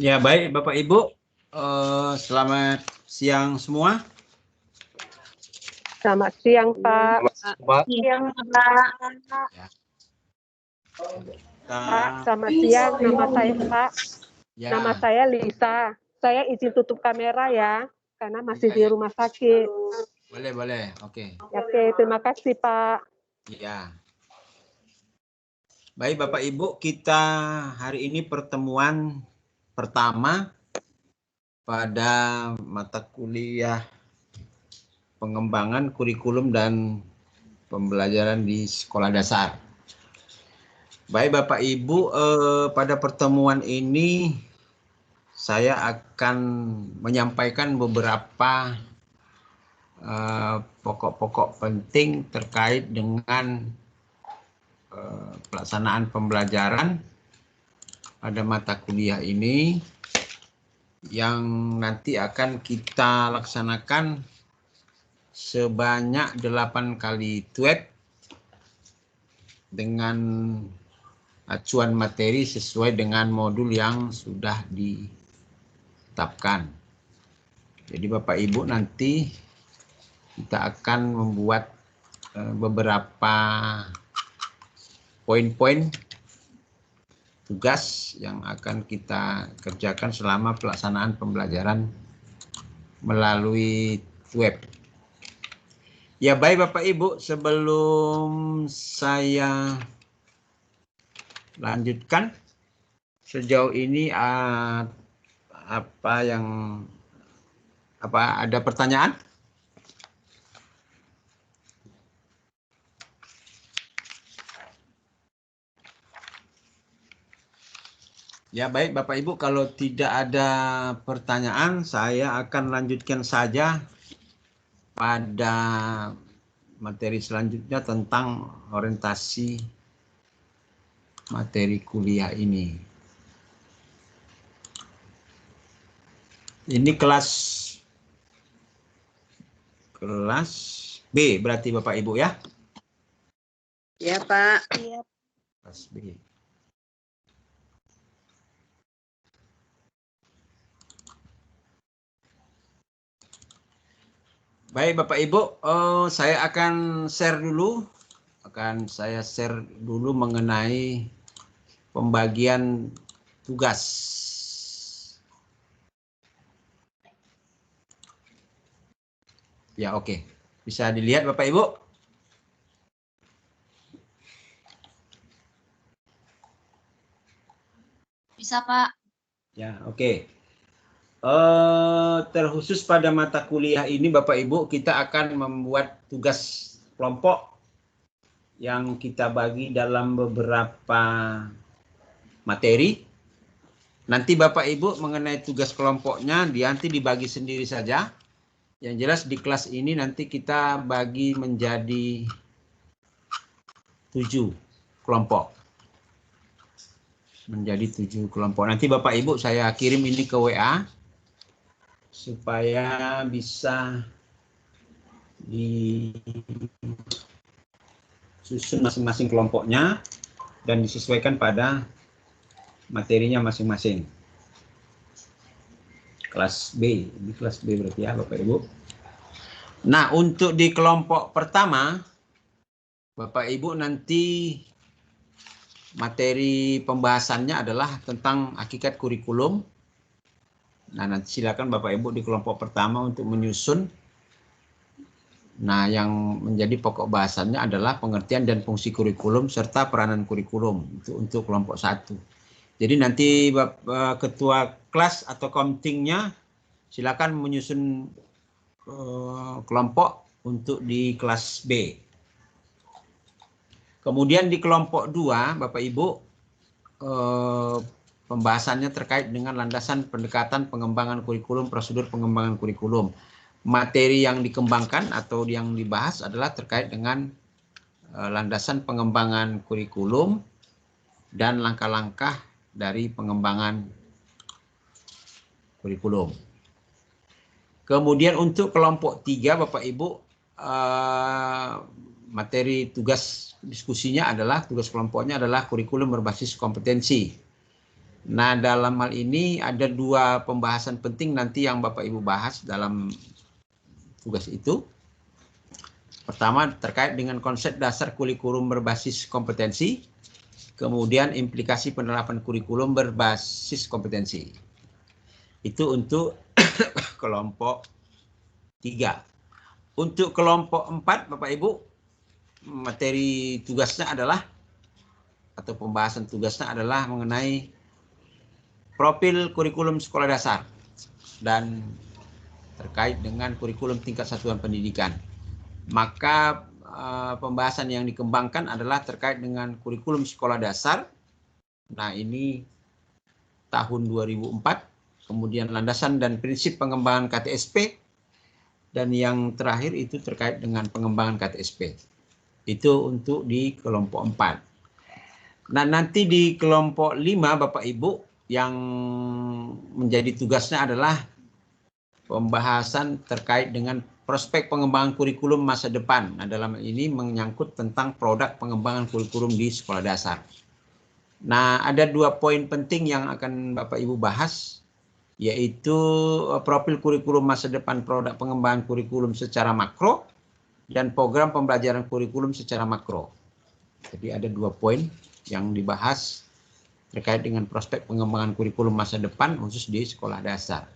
Ya, baik Bapak Ibu. Selamat siang semua. Selamat siang, Pak. Selamat siang, Pak. Ya. Pak, selamat siang. Nama saya Pak. Ya. Nama saya Lisa. Saya izin tutup kamera ya, karena masih Ya, di ya. rumah sakit. Boleh. Oke. Oke, terima kasih, Pak. Ya. Baik Bapak Ibu, kita hari ini pertemuan pertama pada mata kuliah pengembangan kurikulum dan pembelajaran di sekolah dasar. Baik Bapak Ibu, pada pertemuan ini saya akan menyampaikan beberapa pokok-pokok penting terkait dengan pelaksanaan pembelajaran pada mata kuliah ini yang nanti akan kita laksanakan sebanyak 8 kali TWEP dengan acuan materi sesuai dengan modul yang sudah ditetapkan. Jadi Bapak Ibu nanti kita akan membuat beberapa poin-poin tugas yang akan kita kerjakan selama pelaksanaan pembelajaran melalui web. Ya baik Bapak Ibu, sebelum saya lanjutkan, sejauh ini ada pertanyaan? Ya baik Bapak Ibu, kalau tidak ada pertanyaan saya akan lanjutkan saja pada materi selanjutnya tentang orientasi materi kuliah ini. Ini kelas B berarti Bapak Ibu ya? Ya, Pak. Kelas B. Baik Bapak Ibu, saya akan share dulu mengenai pembagian tugas. Ya oke, bisa dilihat Bapak Ibu? Bisa, Pak. Ya oke. Terkhusus pada mata kuliah ini Bapak Ibu, kita akan membuat tugas kelompok yang kita bagi dalam beberapa materi. Nanti Bapak Ibu mengenai tugas kelompoknya nanti dibagi sendiri saja. Yang jelas di kelas ini nanti kita bagi menjadi 7 kelompok. Nanti Bapak Ibu saya kirim ini ke WA supaya bisa disusun masing-masing kelompoknya dan disesuaikan pada materinya masing-masing. Kelas B, ini kelas B berarti ya Bapak Ibu. Nah, untuk di kelompok pertama, Bapak Ibu nanti materi pembahasannya adalah tentang hakikat kurikulum. Nah, nanti silakan Bapak Ibu di kelompok pertama untuk menyusun. Nah, yang menjadi pokok bahasannya adalah pengertian dan fungsi kurikulum serta peranan kurikulum untuk kelompok 1. Jadi nanti ketua kelas atau komtingnya silakan menyusun kelompok untuk di kelas B. Kemudian di kelompok 2, Bapak Ibu, pembahasannya terkait dengan landasan pendekatan pengembangan kurikulum, prosedur pengembangan kurikulum. Materi yang dikembangkan atau yang dibahas adalah terkait dengan landasan pengembangan kurikulum dan langkah-langkah dari pengembangan kurikulum. Kemudian untuk kelompok 3 Bapak Ibu, materi tugas diskusinya adalah, tugas kelompoknya adalah kurikulum berbasis kompetensi. Nah, dalam hal ini ada dua pembahasan penting nanti yang Bapak Ibu bahas dalam tugas itu. Pertama, terkait dengan konsep dasar kurikulum berbasis kompetensi. Kemudian implikasi penerapan kurikulum berbasis kompetensi. Itu untuk kelompok 3. Untuk kelompok 4, Bapak Ibu, materi tugasnya adalah, atau pembahasan tugasnya adalah mengenai profil kurikulum sekolah dasar dan terkait dengan kurikulum tingkat satuan pendidikan. Maka pembahasan yang dikembangkan adalah terkait dengan kurikulum sekolah dasar. Nah, ini tahun 2004, kemudian landasan dan prinsip pengembangan KTSP, dan yang terakhir itu terkait dengan pengembangan KTSP. Itu untuk di kelompok 4. Nah, nanti di kelompok 5, Bapak Ibu, yang menjadi tugasnya adalah pembahasan terkait dengan prospek pengembangan kurikulum masa depan. Nah, dalam ini menyangkut tentang produk pengembangan kurikulum di sekolah dasar. Nah, ada dua poin penting yang akan Bapak Ibu bahas, yaitu profil kurikulum masa depan produk pengembangan kurikulum secara makro dan program pembelajaran kurikulum secara makro. Jadi ada dua poin yang dibahas terkait dengan prospek pengembangan kurikulum masa depan khusus di sekolah dasar.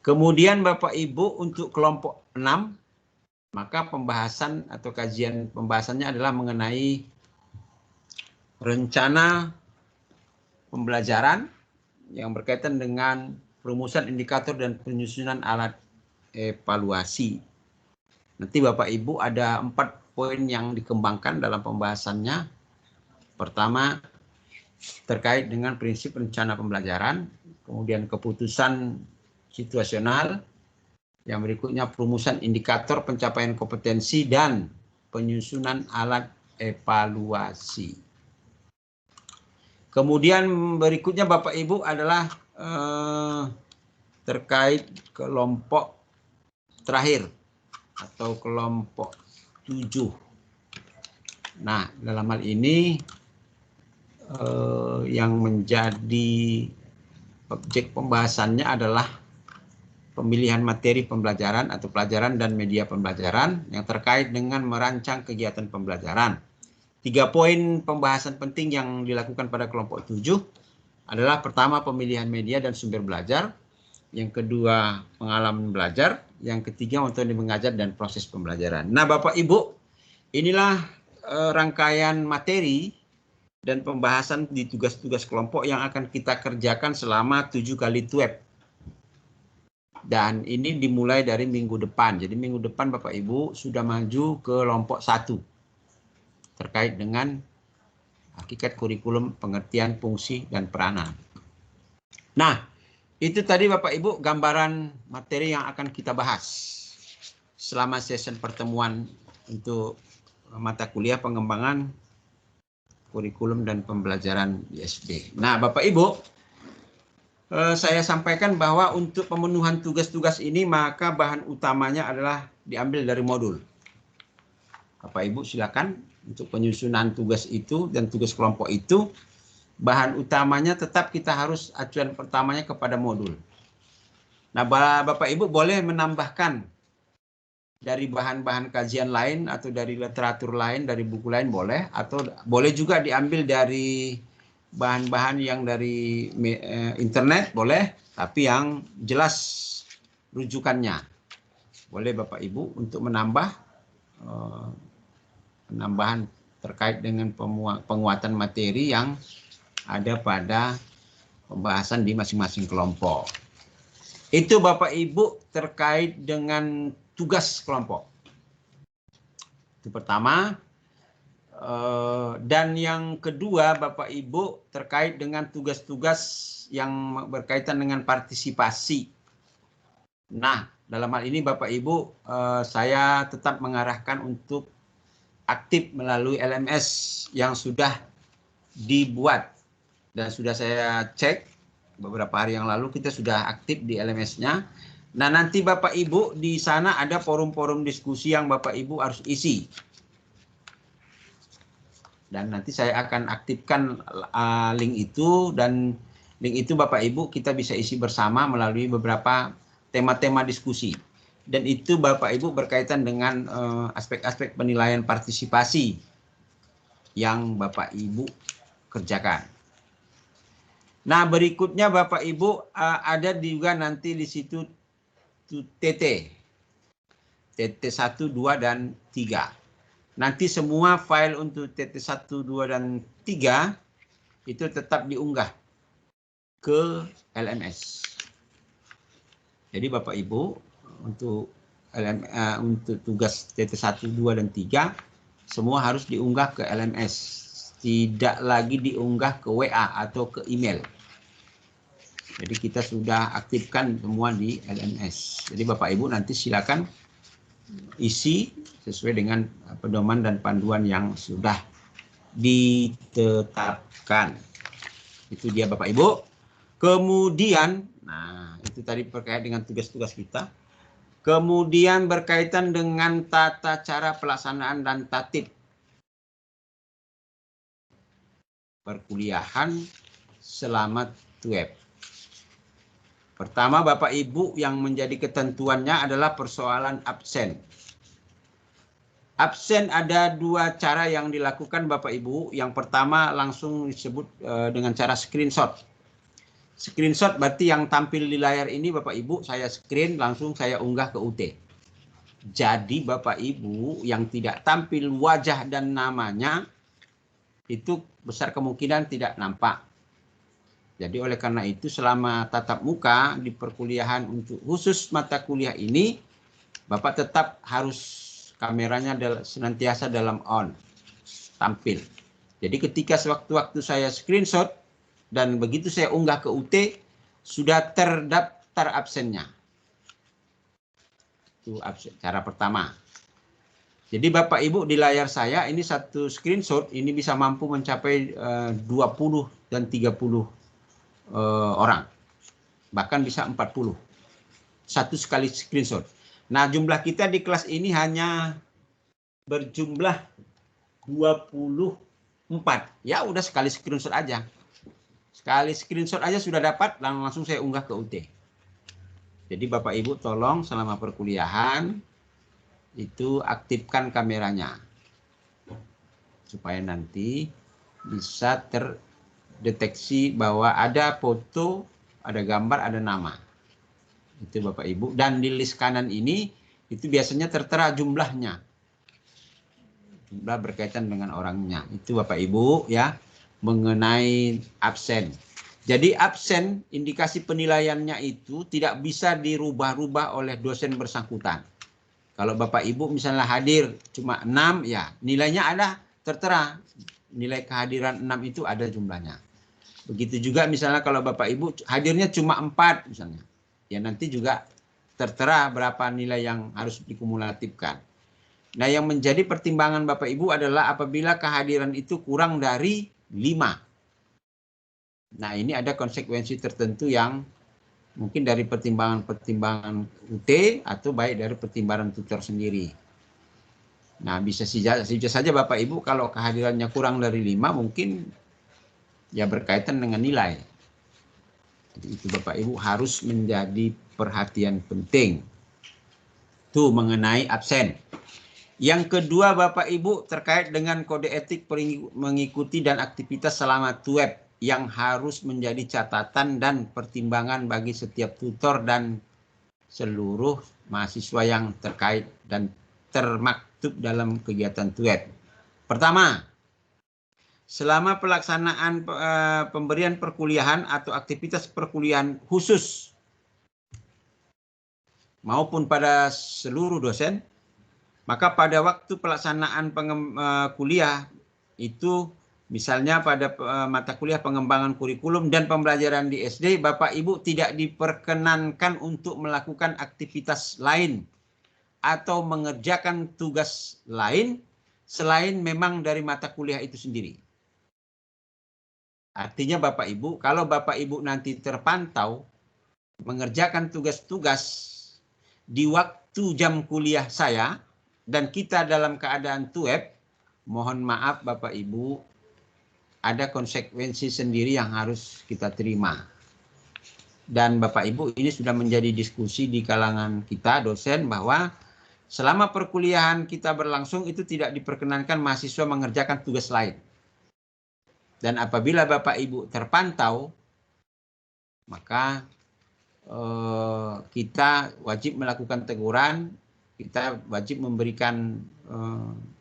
Kemudian Bapak Ibu untuk kelompok 6, maka pembahasan atau kajian pembahasannya adalah mengenai rencana pembelajaran yang berkaitan dengan perumusan indikator dan penyusunan alat evaluasi. Nanti Bapak Ibu ada 4 poin yang dikembangkan dalam pembahasannya. Pertama, terkait dengan prinsip rencana pembelajaran, kemudian keputusan situasional, yang berikutnya perumusan indikator pencapaian kompetensi dan penyusunan alat evaluasi. Kemudian berikutnya Bapak Ibu adalah terkait kelompok terakhir atau kelompok 7. Nah, dalam hal ini yang menjadi objek pembahasannya adalah pemilihan materi pembelajaran atau pelajaran dan media pembelajaran yang terkait dengan merancang kegiatan pembelajaran. 3 poin pembahasan penting yang dilakukan pada kelompok 7 adalah pertama pemilihan media dan sumber belajar, yang kedua pengalaman belajar, yang ketiga metode mengajar dan proses pembelajaran. Nah, Bapak Ibu, inilah rangkaian materi dan pembahasan di tugas-tugas kelompok yang akan kita kerjakan selama 7 kali TUEP. Dan ini dimulai dari minggu depan. Jadi minggu depan Bapak Ibu sudah maju ke kelompok 1 terkait dengan hakikat kurikulum, pengertian, fungsi, dan peranan. Nah, itu tadi Bapak Ibu gambaran materi yang akan kita bahas selama sesi pertemuan untuk mata kuliah pengembangan kurikulum dan pembelajaran di SD. Nah, Bapak Ibu, saya sampaikan bahwa untuk pemenuhan tugas-tugas ini maka bahan utamanya adalah diambil dari modul. Bapak Ibu silakan untuk penyusunan tugas itu dan tugas kelompok itu, bahan utamanya tetap kita harus acuan pertamanya kepada modul. Nah, Bapak Ibu boleh menambahkan dari bahan-bahan kajian lain atau dari literatur lain, dari buku lain boleh, atau boleh juga diambil dari bahan-bahan yang dari internet boleh, tapi yang jelas rujukannya. Boleh Bapak Ibu untuk menambah penambahan terkait dengan penguatan materi yang ada pada pembahasan di masing-masing kelompok. Itu Bapak Ibu terkait dengan tugas kelompok. Itu pertama. Dan yang kedua Bapak Ibu terkait dengan tugas-tugas yang berkaitan dengan partisipasi. Nah, dalam hal ini Bapak Ibu saya tetap mengarahkan untuk aktif melalui LMS yang sudah dibuat dan sudah saya cek beberapa hari yang lalu kita sudah aktif di LMS-nya. Nah, nanti Bapak Ibu di sana ada forum-forum diskusi yang Bapak Ibu harus isi. Dan nanti saya akan aktifkan link itu, dan link itu Bapak Ibu kita bisa isi bersama melalui beberapa tema-tema diskusi. Dan itu Bapak Ibu berkaitan dengan aspek-aspek penilaian partisipasi yang Bapak Ibu kerjakan. Nah, berikutnya Bapak Ibu ada juga nanti di situ TT 1, 2, dan 3. Nanti semua file untuk TT 1, 2, dan 3 itu tetap diunggah ke LMS. Jadi Bapak Ibu untuk tugas TT 1, 2, dan 3 semua harus diunggah ke LMS. Tidak lagi diunggah ke WA atau ke email. Jadi kita sudah aktifkan semua di LMS. Jadi Bapak Ibu nanti silakan isi sesuai dengan pedoman dan panduan yang sudah ditetapkan. Itu dia Bapak Ibu. Kemudian, nah itu tadi terkait dengan tugas-tugas kita. Kemudian berkaitan dengan tata cara pelaksanaan dan tatib perkuliahan selama TUEP. Pertama Bapak Ibu yang menjadi ketentuannya adalah persoalan absen. Absen ada dua cara yang dilakukan Bapak Ibu. Yang pertama langsung disebut dengan cara screenshot. Screenshot berarti yang tampil di layar ini Bapak Ibu saya screen langsung saya unggah ke UT. Jadi Bapak Ibu yang tidak tampil wajah dan namanya itu besar kemungkinan tidak nampak. Jadi oleh karena itu selama tatap muka di perkuliahan untuk khusus mata kuliah ini Bapak tetap harus kameranya senantiasa dalam on, tampil. Jadi ketika sewaktu-waktu saya screenshot dan begitu saya unggah ke UT sudah terdaftar absennya. Itu absen, cara pertama. Jadi Bapak Ibu di layar saya ini satu screenshot ini bisa mampu mencapai 20 dan 30 orang. Bahkan bisa 40. Satu sekali screenshot. Nah jumlah kita di kelas ini hanya berjumlah 24. Ya udah sekali screenshot aja. Sekali screenshot aja sudah dapat dan langsung saya unggah ke UT. Jadi Bapak Ibu tolong selama perkuliahan itu aktifkan kameranya supaya nanti bisa terdeteksi bahwa ada foto, ada gambar, ada nama. Itu Bapak Ibu. Dan di list kanan ini itu biasanya tertera jumlahnya. Jumlah berkaitan dengan orangnya. Itu Bapak Ibu ya mengenai absen. Jadi absen indikasi penilaiannya itu tidak bisa dirubah-rubah oleh dosen bersangkutan. Kalau Bapak Ibu misalnya hadir cuma 6 ya nilainya ada tertera. Nilai kehadiran 6 itu ada jumlahnya. Begitu juga misalnya kalau Bapak Ibu hadirnya cuma 4 misalnya. Ya nanti juga tertera berapa nilai yang harus dikumulatifkan. Nah yang menjadi pertimbangan Bapak Ibu adalah apabila kehadiran itu kurang dari 5. Nah ini ada konsekuensi tertentu yang mungkin dari pertimbangan UT atau baik dari pertimbangan tutor sendiri. Nah bisa saja Bapak Ibu kalau kehadirannya kurang dari 5 mungkin ya berkaitan dengan nilai. Jadi itu Bapak Ibu harus menjadi perhatian penting. Itu mengenai absen. Yang kedua Bapak Ibu terkait dengan kode etik mengikuti dan aktivitas selama TUEP yang harus menjadi catatan dan pertimbangan bagi setiap tutor dan seluruh mahasiswa yang terkait dan termaktub dalam kegiatan TUEP. Pertama, selama pelaksanaan pemberian perkuliahan atau aktivitas perkuliahan khusus maupun pada seluruh dosen, maka pada waktu pelaksanaan kuliah itu misalnya pada mata kuliah pengembangan kurikulum dan pembelajaran di SD, Bapak Ibu tidak diperkenankan untuk melakukan aktivitas lain atau mengerjakan tugas lain selain memang dari mata kuliah itu sendiri. Artinya Bapak Ibu, kalau Bapak Ibu nanti terpantau mengerjakan tugas-tugas di waktu jam kuliah saya dan kita dalam keadaan TUEP, mohon maaf Bapak Ibu, ada konsekuensi sendiri yang harus kita terima. Dan Bapak Ibu, ini sudah menjadi diskusi di kalangan kita dosen bahwa selama perkuliahan kita berlangsung itu tidak diperkenankan mahasiswa mengerjakan tugas lain. Dan apabila Bapak Ibu terpantau, maka kita wajib melakukan teguran, kita wajib memberikan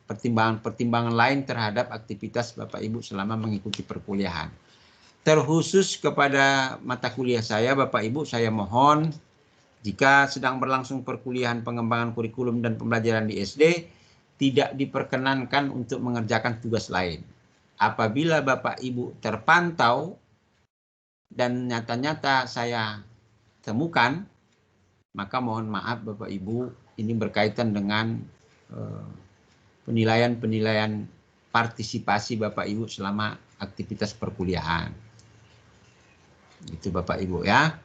pertimbangan-pertimbangan lain terhadap aktivitas Bapak Ibu selama mengikuti perkuliahan. Terkhusus kepada mata kuliah saya, Bapak Ibu, saya mohon jika sedang berlangsung perkuliahan pengembangan kurikulum dan pembelajaran di SD, tidak diperkenankan untuk mengerjakan tugas lain. Apabila Bapak Ibu terpantau dan nyata-nyata saya temukan, maka mohon maaf Bapak Ibu, ini berkaitan dengan penilaian-penilaian partisipasi Bapak Ibu selama aktivitas perkuliahan. Itu Bapak Ibu ya.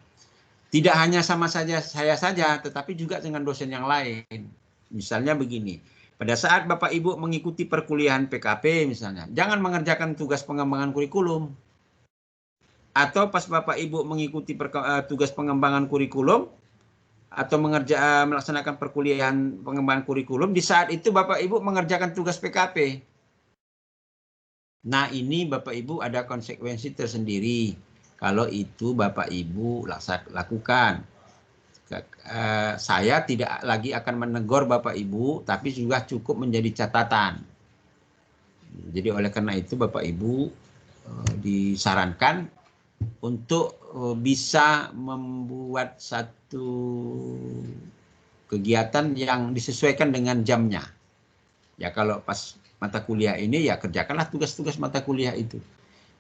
Tidak hanya sama saja saya saja, tetapi juga dengan dosen yang lain. Misalnya begini, pada saat Bapak Ibu mengikuti perkuliahan PKP misalnya, jangan mengerjakan tugas pengembangan kurikulum. Atau pas Bapak Ibu mengikuti tugas pengembangan kurikulum, atau melaksanakan perkuliahan pengembangan kurikulum, di saat itu Bapak Ibu mengerjakan tugas PKP. Nah ini Bapak Ibu ada konsekuensi tersendiri. Kalau itu Bapak Ibu lakukan. Saya tidak lagi akan menegur Bapak Ibu, tapi juga cukup menjadi catatan. Jadi oleh karena itu Bapak Ibu disarankan untuk bisa membuat satu kegiatan yang disesuaikan dengan jamnya. Ya kalau pas mata kuliah ini ya kerjakanlah tugas-tugas mata kuliah itu.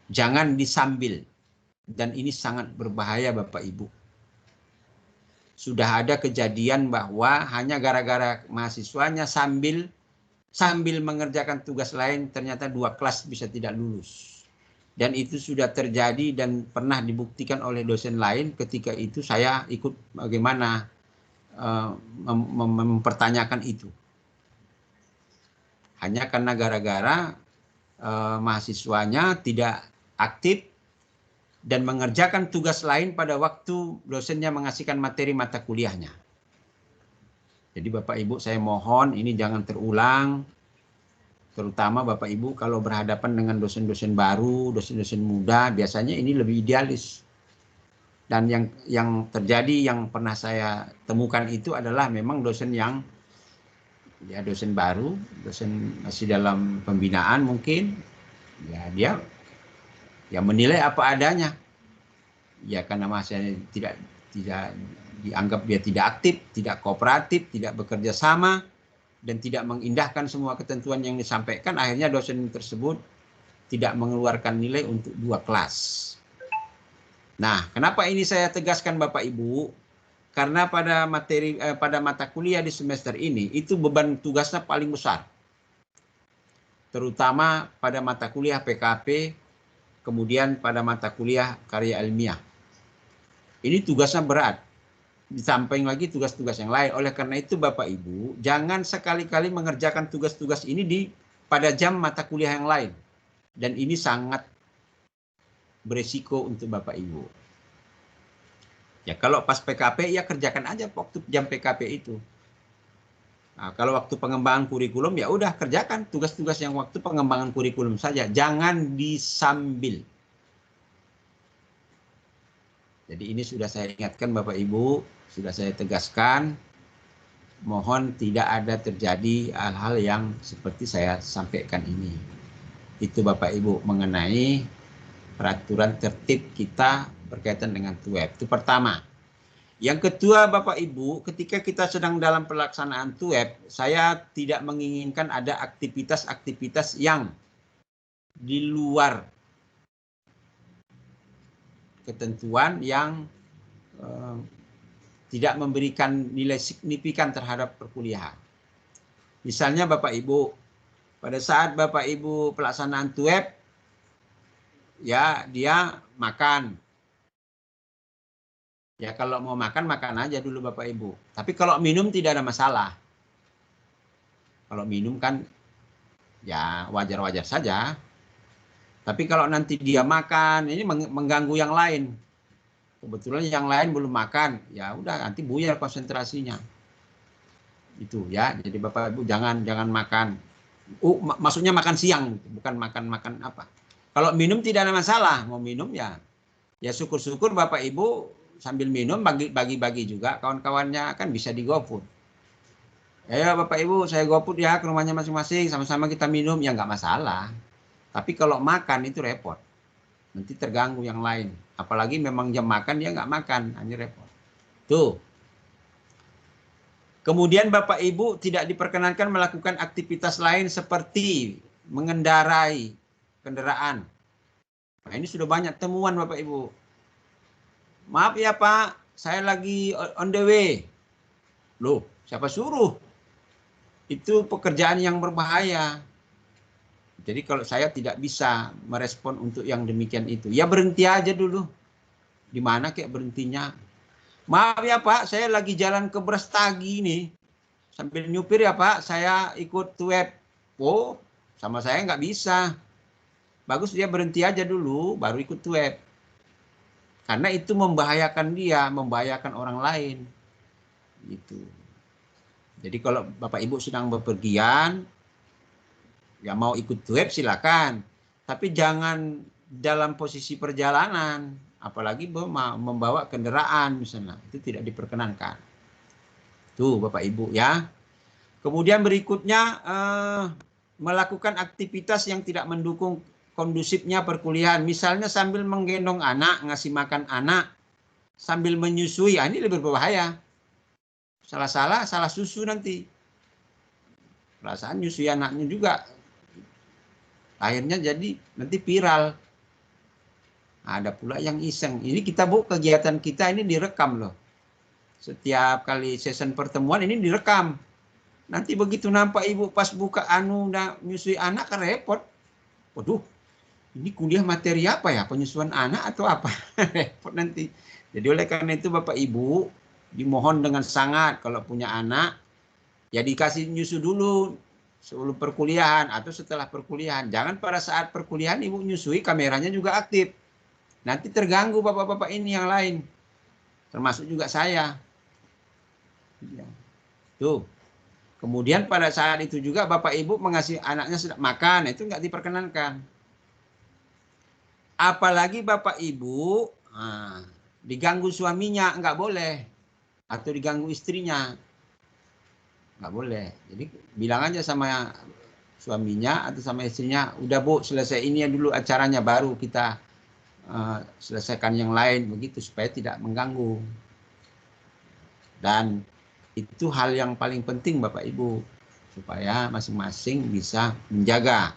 Jangan disambil. Dan ini sangat berbahaya Bapak Ibu. Sudah ada kejadian bahwa hanya gara-gara mahasiswanya sambil mengerjakan tugas lain ternyata 2 kelas bisa tidak lulus. Dan itu sudah terjadi dan pernah dibuktikan oleh dosen lain. Ketika itu saya ikut bagaimana mempertanyakan itu. Hanya karena gara-gara mahasiswanya tidak aktif dan mengerjakan tugas lain pada waktu dosennya mengasihkan materi mata kuliahnya. Jadi Bapak Ibu saya mohon ini jangan terulang. Terutama Bapak Ibu kalau berhadapan dengan dosen-dosen baru, dosen-dosen muda, biasanya ini lebih idealis. Dan yang terjadi yang pernah saya temukan itu adalah memang dosen yang ya dosen baru, dosen masih dalam pembinaan mungkin. Ya dia yang menilai apa adanya. Ya karena mahasiswanya tidak dianggap dia tidak aktif, tidak kooperatif, tidak bekerja sama, dan tidak mengindahkan semua ketentuan yang disampaikan, akhirnya dosen tersebut tidak mengeluarkan nilai untuk 2 kelas. Nah, kenapa ini saya tegaskan Bapak Ibu? Karena pada mata kuliah di semester ini itu beban tugasnya paling besar. Terutama pada mata kuliah PKP, kemudian pada mata kuliah karya ilmiah. Ini tugasnya berat. Disampaikan lagi tugas-tugas yang lain. Oleh karena itu Bapak Ibu, jangan sekali-kali mengerjakan tugas-tugas ini pada jam mata kuliah yang lain. Dan ini sangat beresiko untuk Bapak Ibu. Ya kalau pas PKP ya kerjakan aja waktu jam PKP itu. Nah, kalau waktu pengembangan kurikulum ya udah kerjakan tugas-tugas yang waktu pengembangan kurikulum saja. Jangan disambil. Jadi ini sudah saya ingatkan Bapak Ibu, sudah saya tegaskan. Mohon tidak ada terjadi hal-hal yang seperti saya sampaikan ini. Itu Bapak Ibu mengenai peraturan tertib kita berkaitan dengan TUEP. Itu pertama. Yang kedua Bapak Ibu, ketika kita sedang dalam pelaksanaan TUEP, saya tidak menginginkan ada aktivitas-aktivitas yang di luar ketentuan yang tidak memberikan nilai signifikan terhadap perkuliahan. Misalnya Bapak Ibu, pada saat Bapak Ibu pelaksanaan TUEP, ya dia makan. Ya kalau mau makan, makan aja dulu Bapak Ibu. Tapi kalau minum tidak ada masalah. Kalau minum kan ya wajar-wajar saja. Tapi kalau nanti dia makan, ini mengganggu yang lain. Kebetulan yang lain belum makan, ya udah nanti buyar konsentrasinya. Itu ya. Jadi Bapak Ibu jangan makan. Maksudnya makan siang, bukan makan apa. Kalau minum tidak ada masalah, mau minum ya syukur-syukur Bapak Ibu sambil minum bagi-bagi juga kawan-kawannya, kan bisa di GoFood. Ya Bapak Ibu saya GoFood ya ke rumahnya masing-masing, sama-sama kita minum, ya nggak masalah. Tapi kalau makan itu repot. Nanti terganggu yang lain. Apalagi memang jam makan dia nggak makan, hanya repot. Tuh. Kemudian Bapak Ibu tidak diperkenankan melakukan aktivitas lain seperti mengendarai kendaraan. Nah, ini sudah banyak temuan Bapak Ibu. Maaf ya Pak, saya lagi on the way. Loh, siapa suruh? Itu pekerjaan yang berbahaya. Jadi kalau saya tidak bisa merespon untuk yang demikian itu, ya berhenti aja dulu. Di mana kayak berhentinya? Maaf ya Pak, saya lagi jalan ke Brastagi nih. Sambil nyupir ya Pak, saya ikut web. Oh, sama saya nggak bisa. Bagus dia berhenti aja dulu, baru ikut web. Karena itu membahayakan dia, membahayakan orang lain. Gitu. Jadi kalau Bapak Ibu sedang bepergian, ya mau ikut web silakan. Tapi jangan dalam posisi perjalanan, apalagi membawa kendaraan misalnya, itu tidak diperkenankan. Tuh Bapak Ibu ya. Kemudian berikutnya melakukan aktivitas yang tidak mendukung kondusifnya perkuliahan. Misalnya sambil menggendong anak, ngasih makan anak, sambil menyusui, ini lebih berbahaya. Salah susu nanti. Perasaan nyusui anaknya juga. Akhirnya jadi nanti viral. Ada pula yang iseng. Ini kita kegiatan kita ini direkam loh. Setiap kali sesi pertemuan ini direkam. Nanti begitu nampak ibu pas buka nyusui anak kan repot. Waduh, ini kuliah materi apa ya? Penyusuan anak atau apa? Repot nanti. Jadi oleh karena itu Bapak Ibu dimohon dengan sangat kalau punya anak ya dikasih nyusu dulu sebelum perkuliahan atau setelah perkuliahan. Jangan pada saat perkuliahan ibu nyusui kameranya juga aktif. Nanti terganggu bapak-bapak ini yang lain. Termasuk juga saya. Ya. Tuh. Kemudian pada saat itu juga bapak ibu mengasih anaknya sedang makan, itu nggak diperkenankan. Apalagi bapak ibu diganggu suaminya nggak boleh. Atau diganggu istrinya. Nggak boleh. Jadi bilang aja sama suaminya atau sama istrinya, udah Bu selesai ini dulu acaranya, baru kita selesaikan yang lain, begitu supaya tidak mengganggu. Dan itu hal yang paling penting Bapak Ibu, supaya masing-masing bisa menjaga.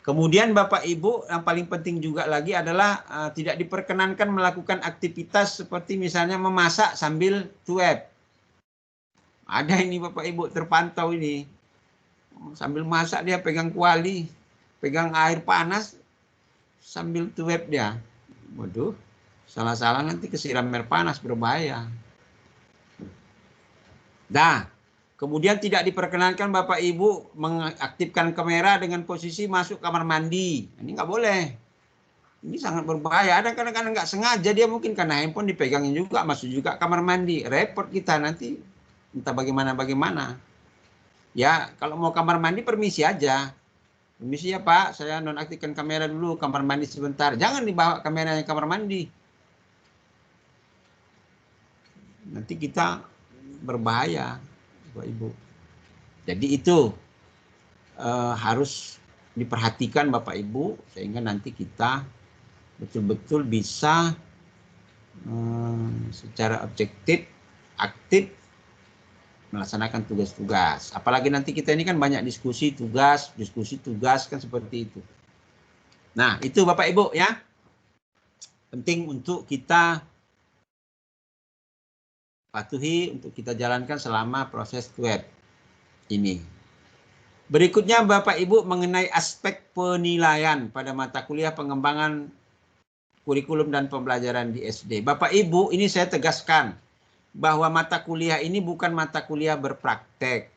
Kemudian Bapak Ibu yang paling penting juga lagi adalah tidak diperkenankan melakukan aktivitas seperti misalnya memasak sambil web. Ada ini Bapak Ibu terpantau ini. Sambil masak dia pegang kuali, pegang air panas sambil web dia. Waduh, salah-salah nanti kesiram air panas, berbahaya. Nah, kemudian tidak diperkenankan Bapak Ibu mengaktifkan kamera dengan posisi masuk kamar mandi. Ini nggak boleh. Ini sangat berbahaya. Ada kadang-kadang nggak sengaja dia mungkin karena handphone dipegangin juga, masuk juga kamar mandi. Repot kita nanti entah bagaimana. Ya, kalau mau kamar mandi permisi aja. Permisi ya Pak, saya nonaktifkan kamera dulu, kamar mandi sebentar. Jangan dibawa kameranya kamar mandi. Nanti kita berbahaya, Bapak Ibu. Jadi itu harus diperhatikan Bapak Ibu, sehingga nanti kita betul-betul bisa secara objektif, aktif melaksanakan tugas-tugas. Apalagi nanti kita ini kan banyak diskusi tugas kan seperti itu. Nah, itu Bapak Ibu ya. Penting untuk kita patuhi, untuk kita jalankan selama proses web ini. Berikutnya Bapak Ibu mengenai aspek penilaian pada mata kuliah pengembangan kurikulum dan pembelajaran di SD. Bapak Ibu, ini saya tegaskan bahwa mata kuliah ini bukan mata kuliah berpraktek.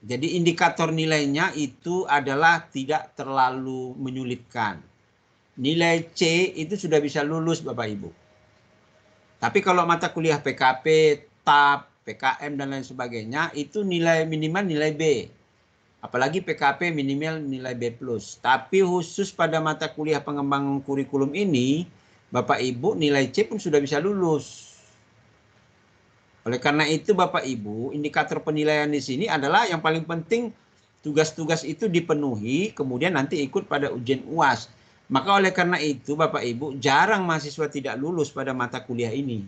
Jadi indikator nilainya itu adalah tidak terlalu menyulitkan. Nilai C itu sudah bisa lulus Bapak Ibu. Tapi kalau mata kuliah PKP, TAP, PKM dan lain sebagainya itu nilai minimal nilai B. Apalagi PKP minimal nilai B+. Tapi khusus pada mata kuliah pengembangan kurikulum ini, Bapak Ibu nilai C pun sudah bisa lulus. Oleh karena itu Bapak Ibu, indikator penilaian di sini adalah yang paling penting tugas-tugas itu dipenuhi, kemudian nanti ikut pada ujian UAS. Maka oleh karena itu Bapak Ibu, jarang mahasiswa tidak lulus pada mata kuliah ini.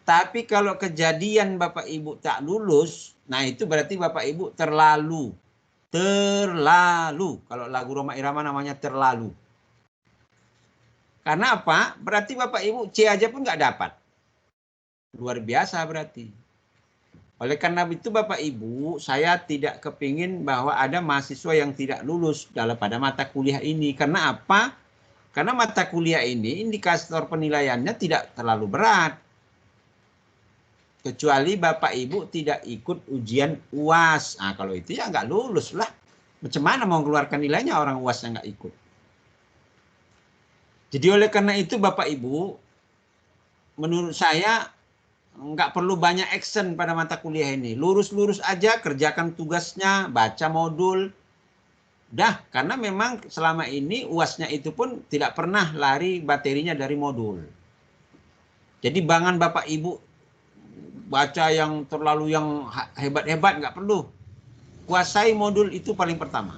Tapi kalau kejadian Bapak Ibu tak lulus, nah itu berarti Bapak Ibu terlalu. Kalau lagu Rhoma Irama namanya terlalu. Karena apa? Berarti Bapak Ibu C aja pun nggak dapat. Luar biasa berarti. Oleh karena itu Bapak Ibu, saya tidak kepingin bahwa ada mahasiswa yang tidak lulus pada mata kuliah ini. Karena apa? Karena mata kuliah ini indikator penilaiannya tidak terlalu berat. Kecuali Bapak Ibu tidak ikut ujian UAS. Nah, kalau itu ya nggak lulus lah. Macam mana mau keluarkan nilainya orang UAS yang nggak ikut. Jadi oleh karena itu Bapak Ibu, menurut saya nggak perlu banyak action pada mata kuliah ini. Lurus-lurus aja, kerjakan tugasnya, baca modul. Dah, karena memang selama ini UASnya itu pun tidak pernah lari materinya dari modul. Jadi jangan Bapak Ibu baca yang terlalu yang hebat-hebat, nggak perlu. Kuasai modul itu paling pertama.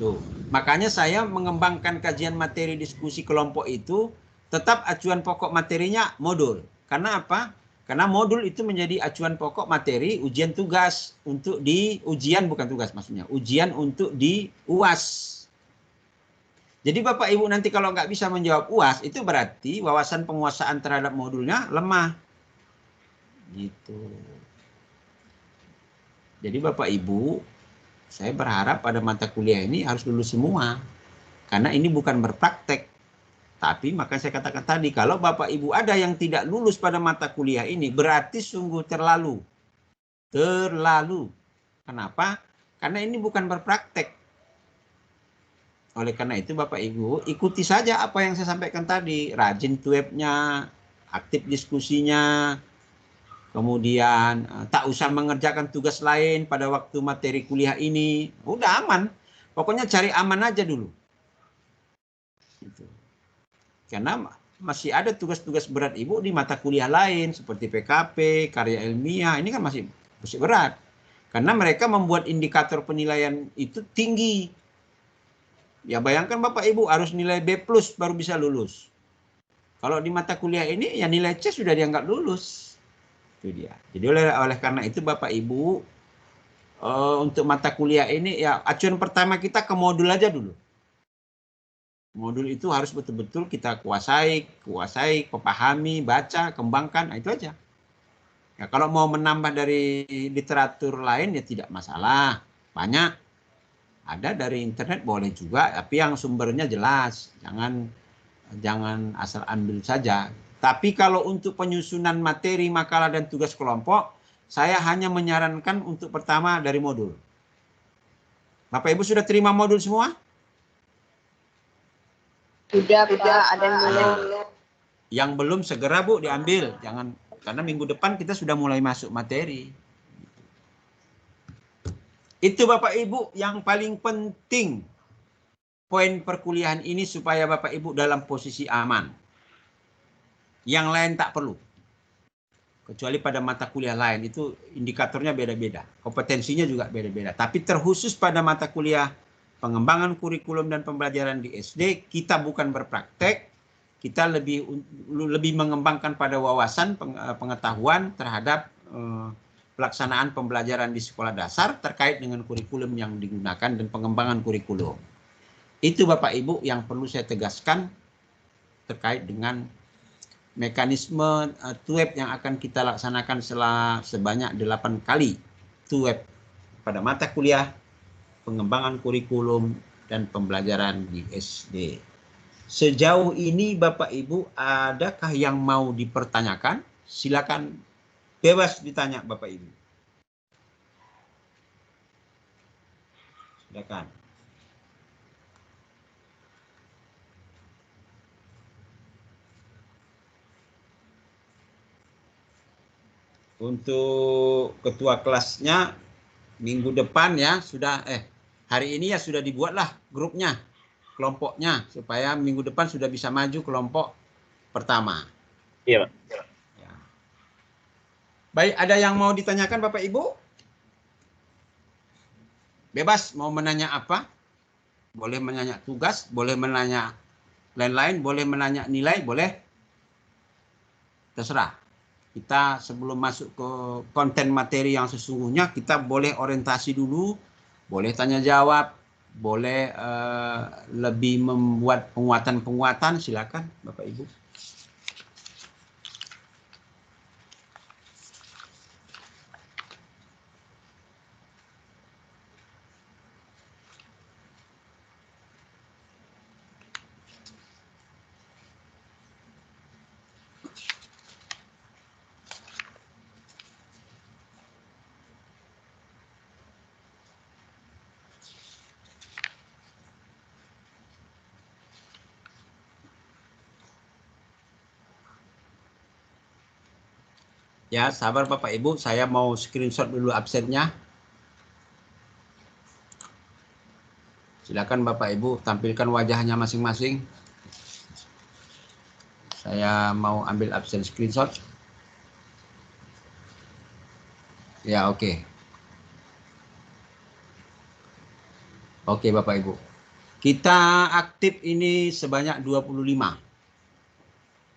Tuh, makanya saya mengembangkan kajian materi diskusi kelompok itu tetap acuan pokok materinya modul. Karena apa? Karena modul itu menjadi acuan pokok materi ujian tugas untuk di ujian, bukan tugas maksudnya, ujian untuk di UAS. Jadi Bapak Ibu nanti kalau nggak bisa menjawab UAS itu berarti wawasan penguasaan terhadap modulnya lemah. Gitu. Jadi Bapak Ibu, saya berharap pada mata kuliah ini harus lulus semua. Karena ini bukan berpraktek. Tapi maka saya katakan tadi, kalau Bapak Ibu ada yang tidak lulus pada mata kuliah ini, berarti sungguh terlalu. Terlalu. Kenapa? Karena ini bukan berpraktek. Oleh karena itu Bapak Ibu, ikuti saja apa yang saya sampaikan tadi. Rajin tuwebnya, aktif diskusinya, kemudian tak usah mengerjakan tugas lain pada waktu materi kuliah ini. Udah aman. Pokoknya cari aman aja dulu. Gitu. Karena masih ada tugas-tugas berat Ibu di mata kuliah lain seperti PKP, karya ilmiah. Ini kan masih berat. Karena mereka membuat indikator penilaian itu tinggi. Ya bayangkan Bapak Ibu harus nilai B+ baru bisa lulus. Kalau di mata kuliah ini ya nilai C sudah dianggap lulus. Itu dia. Jadi oleh karena itu Bapak Ibu untuk mata kuliah ini ya acuan pertama kita ke modul aja dulu. Modul itu harus betul-betul kita kuasai, pahami, baca, kembangkan, nah itu aja. Ya, kalau mau menambah dari literatur lain ya tidak masalah, banyak. Ada dari internet boleh juga, tapi yang sumbernya jelas, jangan asal ambil saja. Tapi kalau untuk penyusunan materi, makalah dan tugas kelompok, saya hanya menyarankan untuk pertama dari modul. Bapak Ibu sudah terima modul semua? Sudah Pak, ada yang belum. Yang belum segera Bu diambil, jangan karena minggu depan kita sudah mulai masuk materi. Itu Bapak Ibu yang paling penting poin perkuliahan ini supaya Bapak Ibu dalam posisi aman. Yang lain tak perlu. Kecuali pada mata kuliah lain itu indikatornya beda-beda, kompetensinya juga beda-beda. Tapi terkhusus pada mata kuliah pengembangan kurikulum dan pembelajaran di SD, kita bukan berpraktek, kita lebih mengembangkan pada wawasan pengetahuan terhadap pelaksanaan pembelajaran di sekolah dasar terkait dengan kurikulum yang digunakan dan pengembangan kurikulum. Itu Bapak Ibu yang perlu saya tegaskan terkait dengan mekanisme TUEP yang akan kita laksanakan sebanyak 8 kali TUEP pada mata kuliah pengembangan kurikulum dan pembelajaran di SD. Sejauh ini Bapak Ibu adakah yang mau dipertanyakan? Silakan bebas ditanya Bapak Ibu. Silakan. Untuk ketua kelasnya minggu depan ya sudah hari ini ya sudah dibuatlah grupnya, kelompoknya supaya minggu depan sudah bisa maju kelompok pertama. Iya, Pak. Ya. Baik, ada yang mau ditanyakan Bapak Ibu? Bebas mau menanya apa? Boleh menanya tugas, boleh menanya lain-lain, boleh menanya nilai, boleh. Terserah. Kita sebelum masuk ke konten materi yang sesungguhnya, kita boleh orientasi dulu, boleh tanya jawab, boleh lebih membuat penguatan-penguatan, silakan Bapak Ibu. Ya, sabar Bapak Ibu, saya mau screenshot dulu absennya. Silakan Bapak Ibu tampilkan wajahnya masing-masing. Saya mau ambil absen screenshot. Ya, oke. Oke Bapak Ibu. Kita aktif ini sebanyak 25.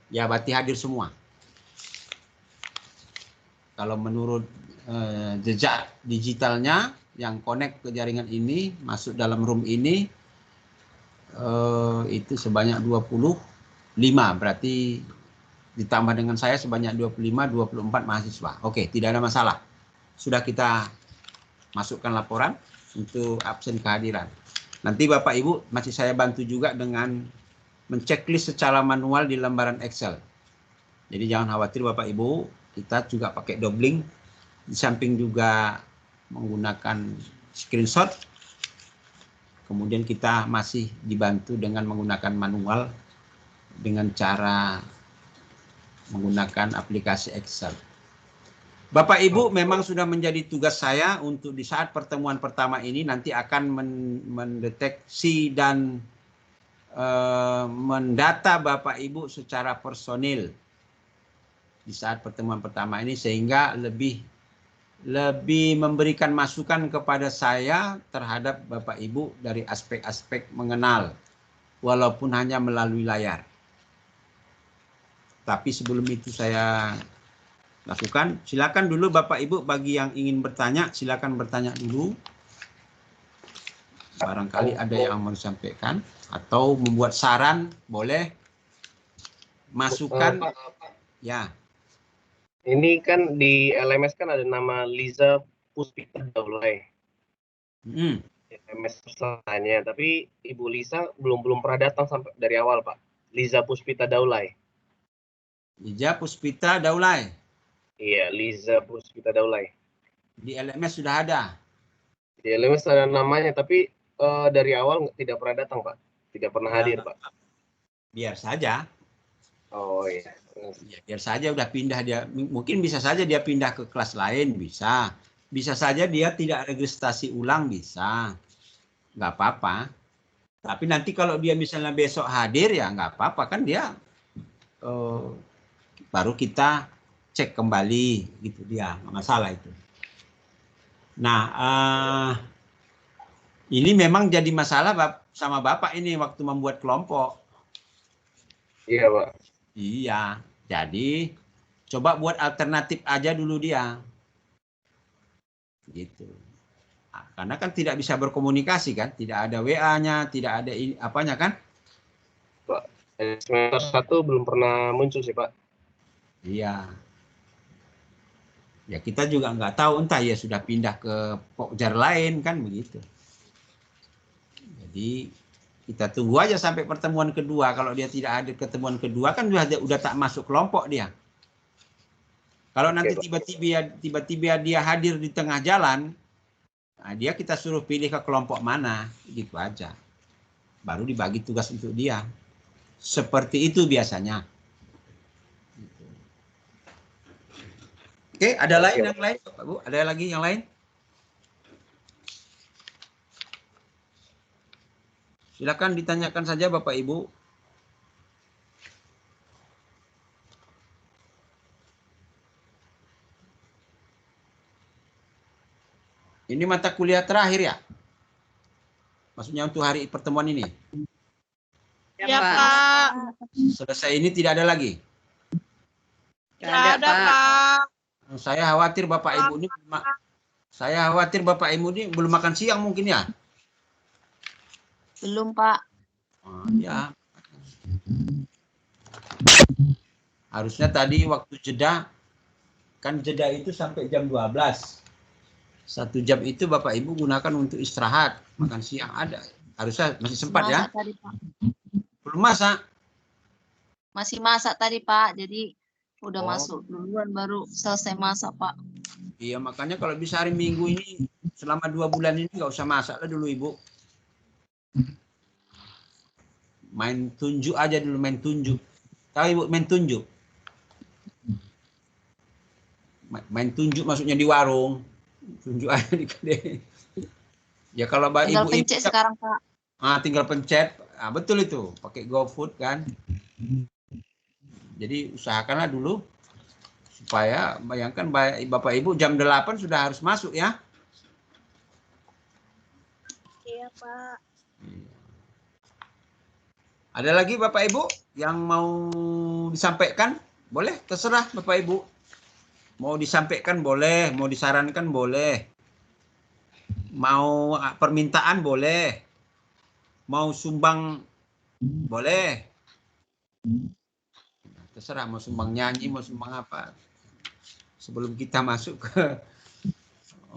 Ya, berarti hadir semua. Kalau menurut jejak digitalnya yang connect ke jaringan ini, masuk dalam room ini, itu sebanyak 25. Berarti ditambah dengan saya sebanyak 25, 24 mahasiswa. Oke, tidak ada masalah. Sudah kita masukkan laporan untuk absen kehadiran. Nanti Bapak Ibu masih saya bantu juga dengan menceklis secara manual di lembaran Excel. Jadi jangan khawatir Bapak Ibu, kita juga pakai doubling, di samping juga menggunakan screenshot, kemudian kita masih dibantu dengan menggunakan manual dengan cara menggunakan aplikasi Excel. Bapak Ibu memang sudah menjadi tugas saya untuk di saat pertemuan pertama ini nanti akan mendeteksi dan mendata Bapak Ibu secara personil di saat pertemuan pertama ini sehingga lebih memberikan masukan kepada saya terhadap Bapak Ibu dari aspek-aspek mengenal walaupun hanya melalui layar. Tapi sebelum itu saya lakukan, silakan dulu Bapak Ibu bagi yang ingin bertanya, silakan bertanya dulu. Barangkali ada yang mau disampaikan atau membuat saran, boleh. Masukan, ya. Ini kan di LMS kan ada nama Liza Puspita Daulay. LMS pesertanya, tapi Ibu Lisa belum pernah datang sampai dari awal, Pak. Liza Puspita Daulay. Liza Puspita Daulay. Iya, Liza Puspita Daulay. Di LMS sudah ada. Di LMS ada namanya, tapi dari awal tidak pernah datang, Pak. Tidak pernah hadir, Pak. Biar saja. Oh iya. Ya, biar saja udah pindah dia. Mungkin bisa saja dia pindah ke kelas lain, bisa. Bisa saja dia tidak registrasi ulang, bisa. Nggak apa-apa. Tapi nanti kalau dia misalnya besok hadir, ya nggak apa-apa. Kan dia baru kita cek kembali gitu dia, nggak masalah itu. Nah, ini memang jadi masalah sama Bapak ini waktu membuat kelompok. Iya, Pak. Iya, jadi coba buat alternatif aja dulu dia. Gitu. Nah, karena kan tidak bisa berkomunikasi kan, tidak ada WA-nya, tidak ada apanya kan? Pak, semester 1 belum pernah muncul sih, Pak. Iya. Ya kita juga nggak tahu, entah ya sudah pindah ke pokjar lain kan begitu. Jadi kita tunggu aja sampai pertemuan kedua. Kalau dia tidak hadir pertemuan kedua kan udah tak masuk kelompok dia. Kalau nanti tiba-tiba dia hadir di tengah jalan, Nah, dia kita suruh pilih ke kelompok mana, gitu aja. Baru dibagi tugas untuk dia. Seperti itu biasanya. Oke, ada lain yang lain, Bapak Bu? Ada lagi yang lain? Silakan ditanyakan saja Bapak Ibu. Ini mata kuliah terakhir ya? Maksudnya untuk hari pertemuan ini? Ya, Pak. Selesai ini tidak ada lagi? Nggak ada, Pak. Saya khawatir Bapak Ibu ini belum makan siang mungkin ya? Belum, Pak. Ya. Harusnya tadi waktu jeda, kan jeda itu sampai jam 12. 1 jam itu Bapak Ibu gunakan untuk istirahat, makan siang ada. Harusnya masih sempat ya? Tadi, Pak. Belum masak? Masih masak tadi, Pak. Jadi udah masuk duluan baru selesai masak, Pak. Iya, makanya kalau bisa hari Minggu ini selama 2 bulan ini nggak usah masak lah dulu Ibu. Main tunjuk aja dulu, main tunjuk. Tahu Ibu main tunjuk? Main tunjuk maksudnya di warung. Tunjuk aja di kedai. Ya kalau tinggal Ibu pencet sekarang, Pak. Tinggal pencet. Betul itu, pakai GoFood kan. Jadi usahakanlah dulu supaya bayangkan Bapak Ibu jam 8 sudah harus masuk ya. Iya, Pak. Ada lagi Bapak Ibu yang mau disampaikan? Boleh, terserah Bapak Ibu. Mau disampaikan boleh, mau disarankan boleh. Mau permintaan boleh. Mau sumbang boleh. Terserah mau sumbang nyanyi, mau sumbang apa. Sebelum kita masuk ke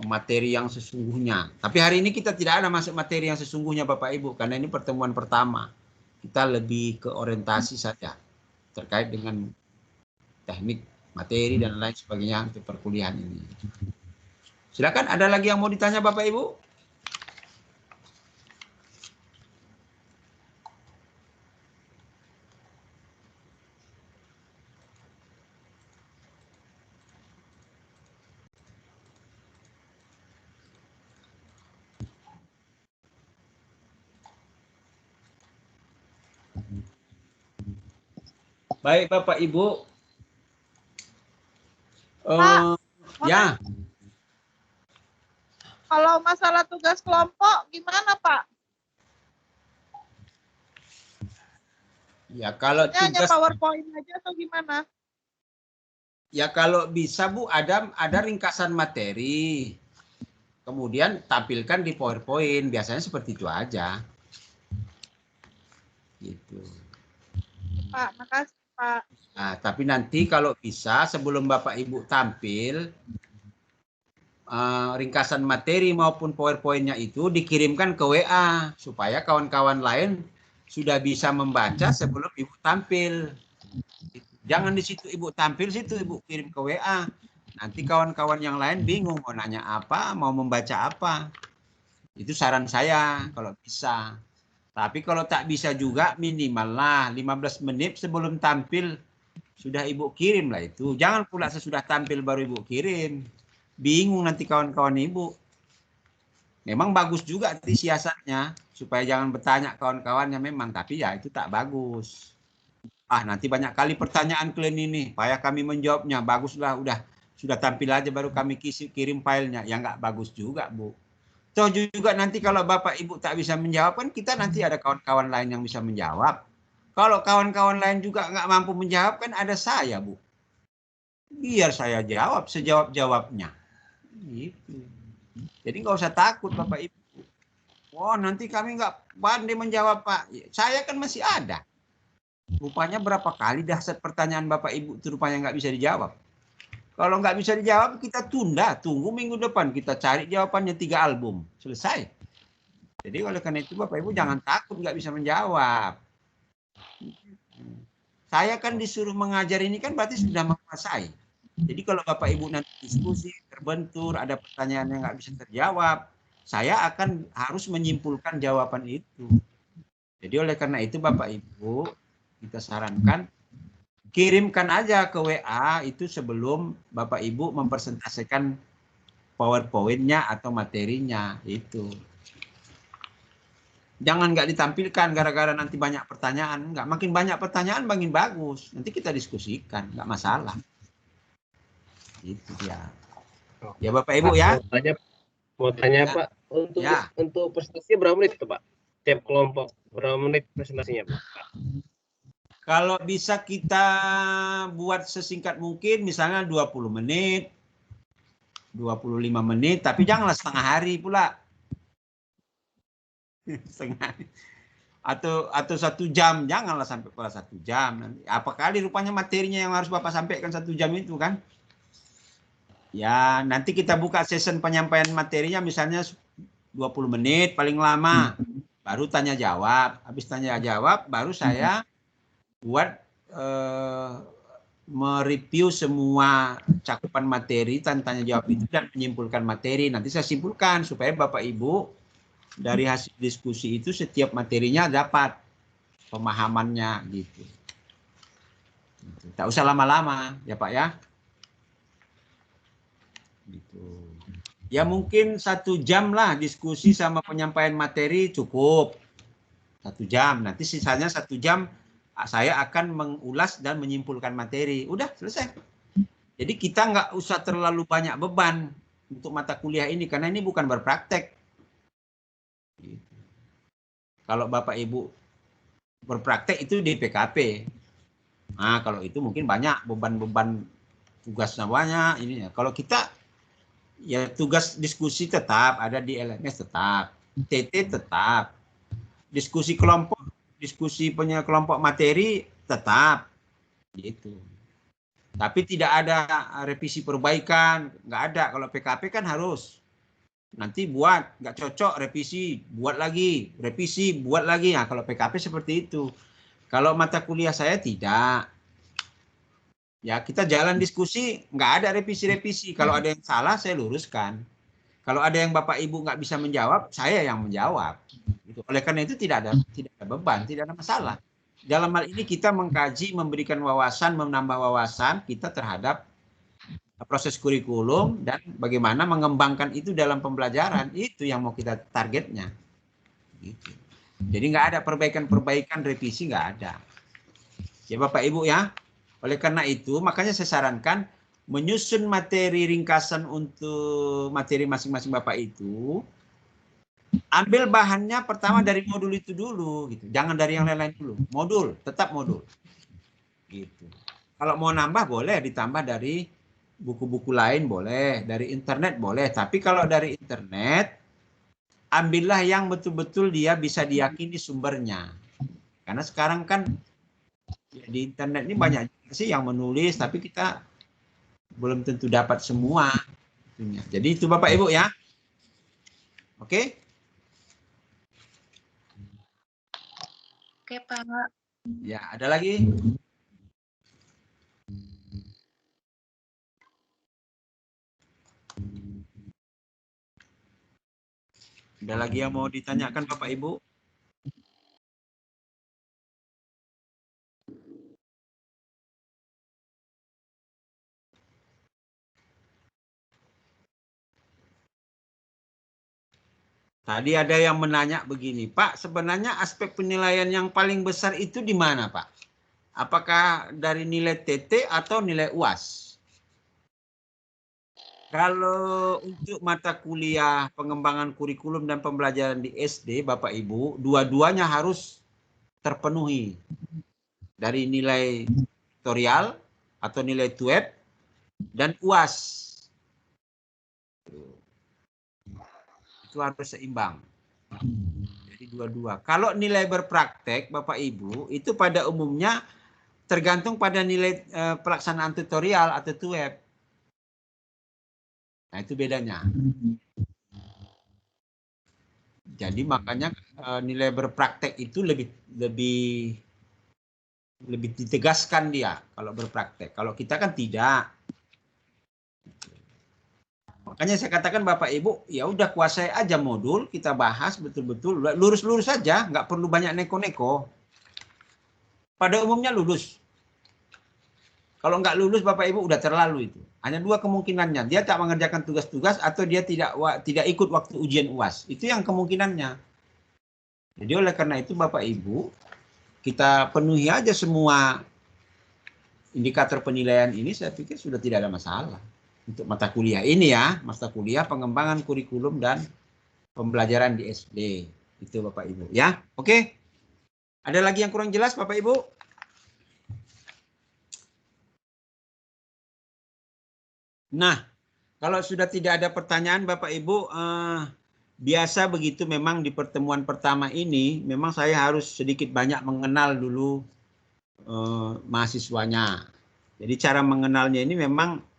materi yang sesungguhnya. Tapi hari ini kita tidak ada masuk materi yang sesungguhnya Bapak Ibu. Karena ini pertemuan pertama. Kita lebih ke orientasi saja. Terkait dengan teknik, materi, dan lain sebagainya untuk perkuliahan ini. Silakan, ada lagi yang mau ditanya Bapak Ibu? Baik Bapak Ibu. Ya. Kalau masalah tugas kelompok gimana, Pak? Ya kalau hanya tugas PowerPoint aja atau gimana? Ya kalau bisa Bu, ada ringkasan materi. Kemudian tampilkan di PowerPoint. Biasanya seperti itu aja. Gitu. Pak, makasih Pak. Nah, tapi nanti kalau bisa sebelum Bapak Ibu tampil, ringkasan materi maupun PowerPoint-nya itu dikirimkan ke WA supaya kawan-kawan lain sudah bisa membaca sebelum Ibu tampil. Jangan di situ Ibu tampil, situ Ibu kirim ke WA. Nanti kawan-kawan yang lain bingung mau nanya apa, mau membaca apa. Itu saran saya kalau bisa. Tapi kalau tak bisa juga minimal lah 15 menit sebelum tampil sudah Ibu kirim lah itu. Jangan pula sesudah tampil baru Ibu kirim. Bingung nanti kawan-kawan Ibu. Memang bagus juga siasatnya supaya jangan bertanya kawan-kawannya memang, tapi ya itu tak bagus. Nanti banyak kali pertanyaan kalian ini, payah kami menjawabnya. Baguslah udah sudah tampil aja baru kami kirim filenya. Ya nggak bagus juga, Bu. Toh juga nanti kalau Bapak Ibu tak bisa menjawab, kan kita nanti ada kawan-kawan lain yang bisa menjawab. Kalau kawan-kawan lain juga nggak mampu menjawab, kan ada saya, Bu. Biar saya jawab sejawab-jawabnya. Gitu. Jadi nggak usah takut Bapak Ibu. Wah, nanti kami nggak pandai menjawab, Pak. Saya kan masih ada. Rupanya berapa kali dahsyat pertanyaan Bapak Ibu itu rupanya nggak bisa dijawab. Kalau nggak bisa dijawab, kita tunda. Tunggu minggu depan. Kita cari jawabannya 3 album. Selesai. Jadi oleh karena itu Bapak Ibu jangan takut nggak bisa menjawab. Saya kan disuruh mengajar ini kan berarti sudah menguasai. Jadi kalau Bapak Ibu nanti diskusi, terbentur, ada pertanyaan yang nggak bisa terjawab, saya akan harus menyimpulkan jawaban itu. Jadi oleh karena itu Bapak Ibu, kita sarankan kirimkan aja ke WA itu sebelum Bapak Ibu mempresentasikan PowerPoint-nya atau materinya itu. Jangan nggak ditampilkan gara-gara nanti banyak pertanyaan. Nggak, makin banyak pertanyaan makin bagus. Nanti kita diskusikan, nggak masalah. Itu dia. Ya Bapak Ibu ya. Mau tanya Ya. Pak, Ya. untuk presentasi berapa menit itu Pak? Tiap kelompok berapa menit presentasinya Pak? Kalau bisa kita buat sesingkat mungkin, misalnya 20 menit, 25 menit, tapi janganlah setengah hari pula. Setengah hari. Atau 1 jam, janganlah sampai pada 1 jam. Nanti apa kali rupanya materinya yang harus Bapak sampaikan 1 jam itu kan? Ya, nanti kita buka session penyampaian materinya misalnya 20 menit paling lama. Baru tanya jawab. Habis tanya jawab, baru saya buat mereview semua cakupan materi, tanya jawab itu dan menyimpulkan materi. Nanti saya simpulkan supaya Bapak Ibu dari hasil diskusi itu setiap materinya dapat pemahamannya gitu. Tak usah lama-lama ya Pak ya. Gitu. Ya mungkin 1 jam lah diskusi sama penyampaian materi cukup. 1 jam. Nanti sisanya 1 jam saya akan mengulas dan menyimpulkan materi. Udah selesai. Jadi kita nggak usah terlalu banyak beban untuk mata kuliah ini karena ini bukan berpraktek. Gitu. Kalau Bapak Ibu berpraktek itu di PKP. Nah kalau itu mungkin banyak beban-beban tugasnya banyak. Ini ya. Kalau kita ya tugas diskusi tetap ada di LMS tetap, TT tetap, diskusi kelompok, diskusi punya kelompok materi tetap, gitu. Tapi tidak ada revisi perbaikan, nggak ada. Kalau PKP kan harus. Nanti buat, nggak cocok revisi, buat lagi, revisi, buat lagi. Nah, kalau PKP seperti itu. Kalau mata kuliah saya tidak. Ya kita jalan diskusi, nggak ada revisi-revisi. Kalau ada yang salah, saya luruskan. Kalau ada yang Bapak Ibu nggak bisa menjawab, saya yang menjawab. Gitu. Oleh karena itu tidak ada beban, tidak ada masalah. Dalam hal ini kita mengkaji, memberikan wawasan, menambah wawasan kita terhadap proses kurikulum dan bagaimana mengembangkan itu dalam pembelajaran. Itu yang mau kita targetnya. Gitu. Jadi nggak ada perbaikan-perbaikan, revisi nggak ada. Ya Bapak Ibu ya. Oleh karena itu, makanya saya sarankan menyusun materi ringkasan untuk materi masing-masing Bapak itu, ambil bahannya pertama dari modul itu dulu, gitu. Jangan dari yang lain-lain dulu. Modul, tetap modul. Gitu. Kalau mau nambah boleh ditambah dari buku-buku lain boleh, dari internet boleh. Tapi kalau dari internet, ambillah yang betul-betul dia bisa diyakini sumbernya. Karena sekarang kan ya, di internet ini banyak sih yang menulis, tapi kita belum tentu dapat semua. Jadi itu Bapak Ibu ya. Oke? Oke, Pak. Ya, ada lagi? Ada lagi yang mau ditanyakan Bapak Ibu? Tadi ada yang menanya begini, Pak, sebenarnya aspek penilaian yang paling besar itu di mana, Pak? Apakah dari nilai TT atau nilai UAS? Kalau untuk mata kuliah pengembangan kurikulum dan pembelajaran di SD, Bapak Ibu, dua-duanya harus terpenuhi. Dari nilai tutorial atau nilai TUEP dan UAS. Itu harus seimbang. Jadi dua-dua. Kalau nilai berpraktek, Bapak Ibu, itu pada umumnya tergantung pada nilai pelaksanaan tutorial atau TUEP. Nah, itu bedanya. Jadi makanya nilai berpraktek itu lebih ditegaskan dia kalau berpraktek. Kalau kita kan tidak. Makanya saya katakan Bapak Ibu, ya udah kuasai aja modul, kita bahas betul-betul, lurus-lurus saja, nggak perlu banyak neko-neko. Pada umumnya lulus. Kalau nggak lulus Bapak Ibu udah terlalu itu. Hanya dua kemungkinannya, dia tak mengerjakan tugas-tugas atau dia tidak ikut waktu ujian UAS. Itu yang kemungkinannya. Jadi oleh karena itu Bapak Ibu, kita penuhi aja semua indikator penilaian ini, saya pikir sudah tidak ada masalah. Untuk mata kuliah ini ya, mata kuliah pengembangan kurikulum dan pembelajaran di SD. Itu Bapak Ibu ya. Oke. Ada lagi yang kurang jelas Bapak Ibu? Nah, kalau sudah tidak ada pertanyaan Bapak Ibu, biasa begitu memang di pertemuan pertama ini, memang saya harus sedikit banyak mengenal dulu mahasiswanya. Jadi cara mengenalnya ini memang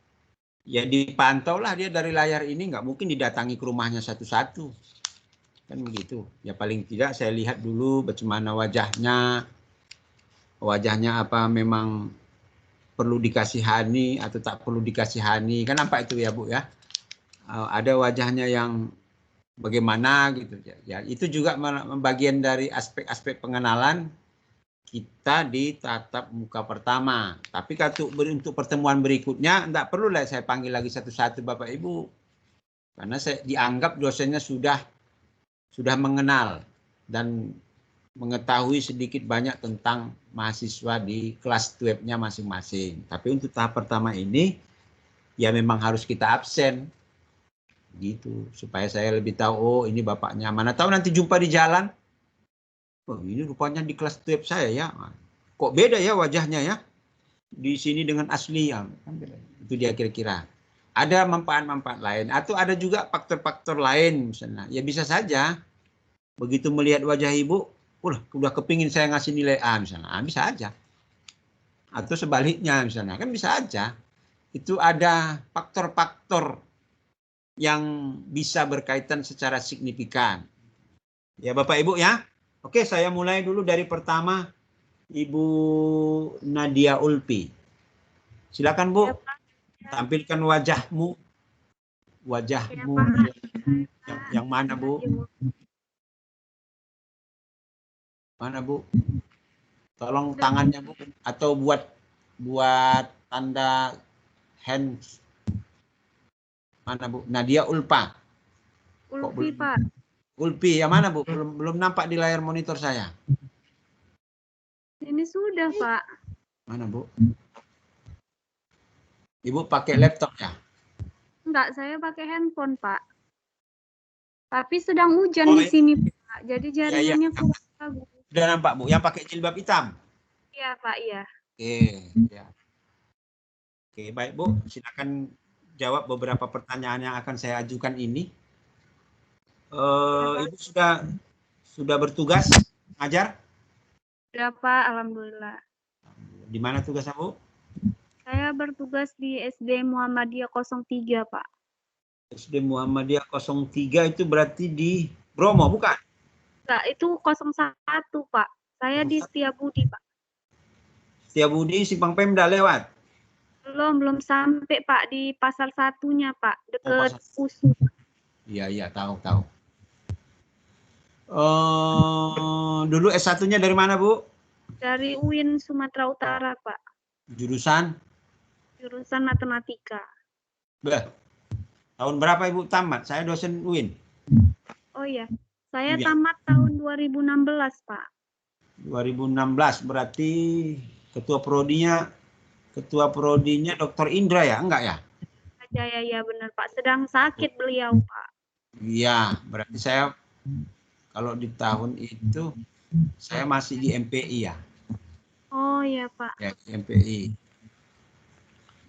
ya dipantau lah dia dari layar ini, nggak mungkin didatangi ke rumahnya satu-satu. Kan begitu. Ya paling tidak saya lihat dulu bagaimana wajahnya apa memang perlu dikasihani atau tak perlu dikasihani. Kan nampak itu ya Bu ya. Ada wajahnya yang bagaimana gitu. Ya itu juga bagian dari aspek-aspek pengenalan kita di tatap muka pertama. Tapi untuk pertemuan berikutnya tidak perlu lah saya panggil lagi satu-satu Bapak Ibu. Karena saya dianggap dosennya sudah mengenal dan mengetahui sedikit banyak tentang mahasiswa di kelas 12-nya masing-masing. Tapi untuk tahap pertama ini ya memang harus kita absen. Gitu, supaya saya lebih tahu, oh ini bapaknya. Mana tahu nanti jumpa di jalan. Oh, ini rupanya di kelas 12 saya ya. Kok beda ya wajahnya ya? Di sini dengan asli ya. Itu dia kira-kira. Ada manfaat-manfaat lain atau ada juga faktor-faktor lain misalnya. Ya bisa saja. Begitu melihat wajah ibu, udah kepingin saya ngasih nilai A misalnya. Bisa aja. Atau sebaliknya misalnya. Kan bisa aja. Itu ada faktor-faktor yang bisa berkaitan secara signifikan. Ya Bapak Ibu ya. Oke, saya mulai dulu dari pertama Ibu Nadia Ulpi. Silakan Bu. Tampilkan wajahmu. Wajahmu yang mana Bu? Mana Bu? Tolong tangannya Bu atau buat tanda hands. Mana Bu? Nadia Ulpa. Ulpi Pak. Ulpi yang mana Bu? Belum nampak di layar monitor saya. Ini sudah Pak. Mana Bu? Ibu pakai laptop ya? Enggak, saya pakai handphone Pak. Tapi sedang hujan di sini Pak. Jadi jaringannya kurang bagus. Sudah nampak Bu? Yang pakai jilbab hitam? Iya Pak, iya. Oke, ya. Oke, baik Bu. Silakan jawab beberapa pertanyaan yang akan saya ajukan ini. Ibu sudah bertugas ngajar? Sudah Pak, alhamdulillah. Di mana tugasnya Bu? Saya bertugas di SD Muhammadiyah 03 Pak. SD Muhammadiyah 03 itu berarti di Bromo bukan? Enggak, itu 01 Pak. Saya di Setiabudi Pak. Setiabudi Simpang Pemda lewat? Belum sampai Pak, di pasal satunya Pak, dekat USU. Iya, tahu. Dulu S1-nya dari mana Bu? Dari UIN Sumatera Utara Pak. Jurusan Matematika. Tahun berapa Ibu tamat? Saya dosen UIN. Oh iya, saya tamat tahun 2016 Pak. 2016 berarti ketua prodinya Dr. Indra ya? Enggak ya? Ya benar Pak, sedang sakit beliau Pak. Iya, berarti saya kalau di tahun itu saya masih di MPI ya. Oh iya Pak. Ya, di MPI.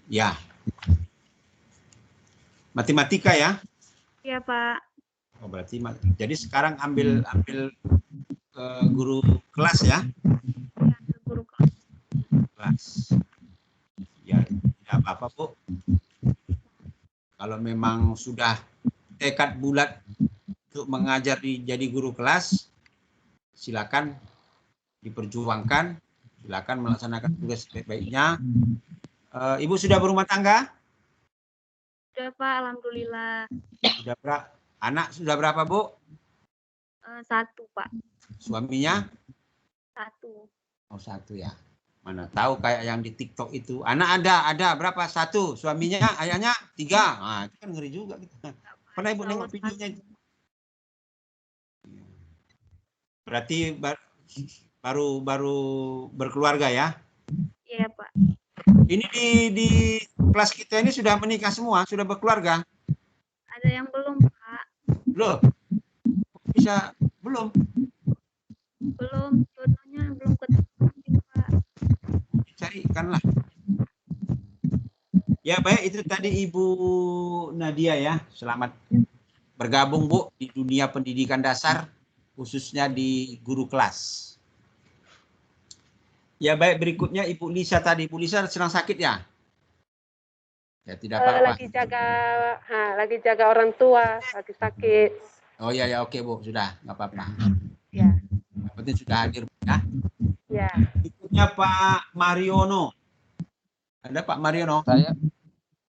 Ya. Matematika ya? Iya Pak. Oh, berarti jadi sekarang ambil guru kelas ya? Ya, guru kelas. Ya, tidak apa-apa Bu. Kalau memang sudah tekad bulat untuk mengajar jadi guru kelas, silakan diperjuangkan, silakan melaksanakan tugas sebaik-baiknya. Ibu sudah berumah tangga? Saya Pak, alhamdulillah. Anak sudah berapa, Bu? 1 Pak. Suaminya? 1. Oh, 1 ya. Mana tahu kayak yang di TikTok itu. Anak ada berapa? 1. Suaminya, ayahnya 3. Nah, itu kan ngeri juga gitu. Pernah Ibu nengok videonya itu? Berarti baru berkeluarga ya? Iya Pak. Ini di kelas kita ini sudah menikah semua, sudah berkeluarga? Ada yang belum Pak. Loh, bisa belum? Belum, jodohnya belum ketemu Pak. Carikanlah. Ya baik, itu tadi Ibu Nadia ya. Selamat bergabung Bu di dunia pendidikan dasar, khususnya di guru kelas. Ya baik, berikutnya Ibu Lisa tadi. Ibu Lisa sedang sakit ya? Ya tidak apa-apa. Lagi jaga orang tua, lagi sakit. Oh ya oke Bu, sudah nggak apa-apa. Ya. Yang penting sudah hadir ya. Ya. Berikutnya Pak Mariono. Ada Pak Mariono? Saya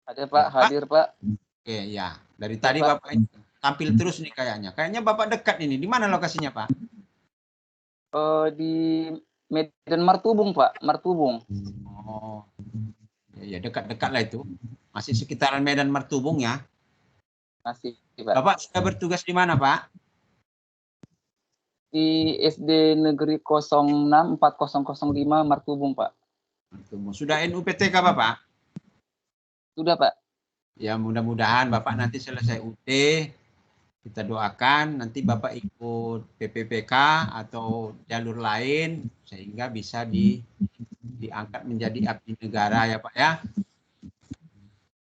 ada Pak, hadir Pak. Oke ya, dari tadi Pak. Bapak tampil terus nih kayaknya. Kayaknya Bapak dekat ini. Di mana lokasinya Pak? Di Medan Martubung Pak, Martubung. Oh, ya dekat-dekat lah itu. Masih sekitaran Medan Martubung ya. Masih Pak. Bapak sudah bertugas di mana Pak? Di SD Negeri 064005 Martubung Pak. Martubung. Sudah NUPTK Bapak? Sudah Pak. Ya mudah-mudahan Bapak nanti selesai UT, kita doakan nanti Bapak ikut PPPK atau jalur lain sehingga bisa diangkat menjadi abdi negara ya Pak ya.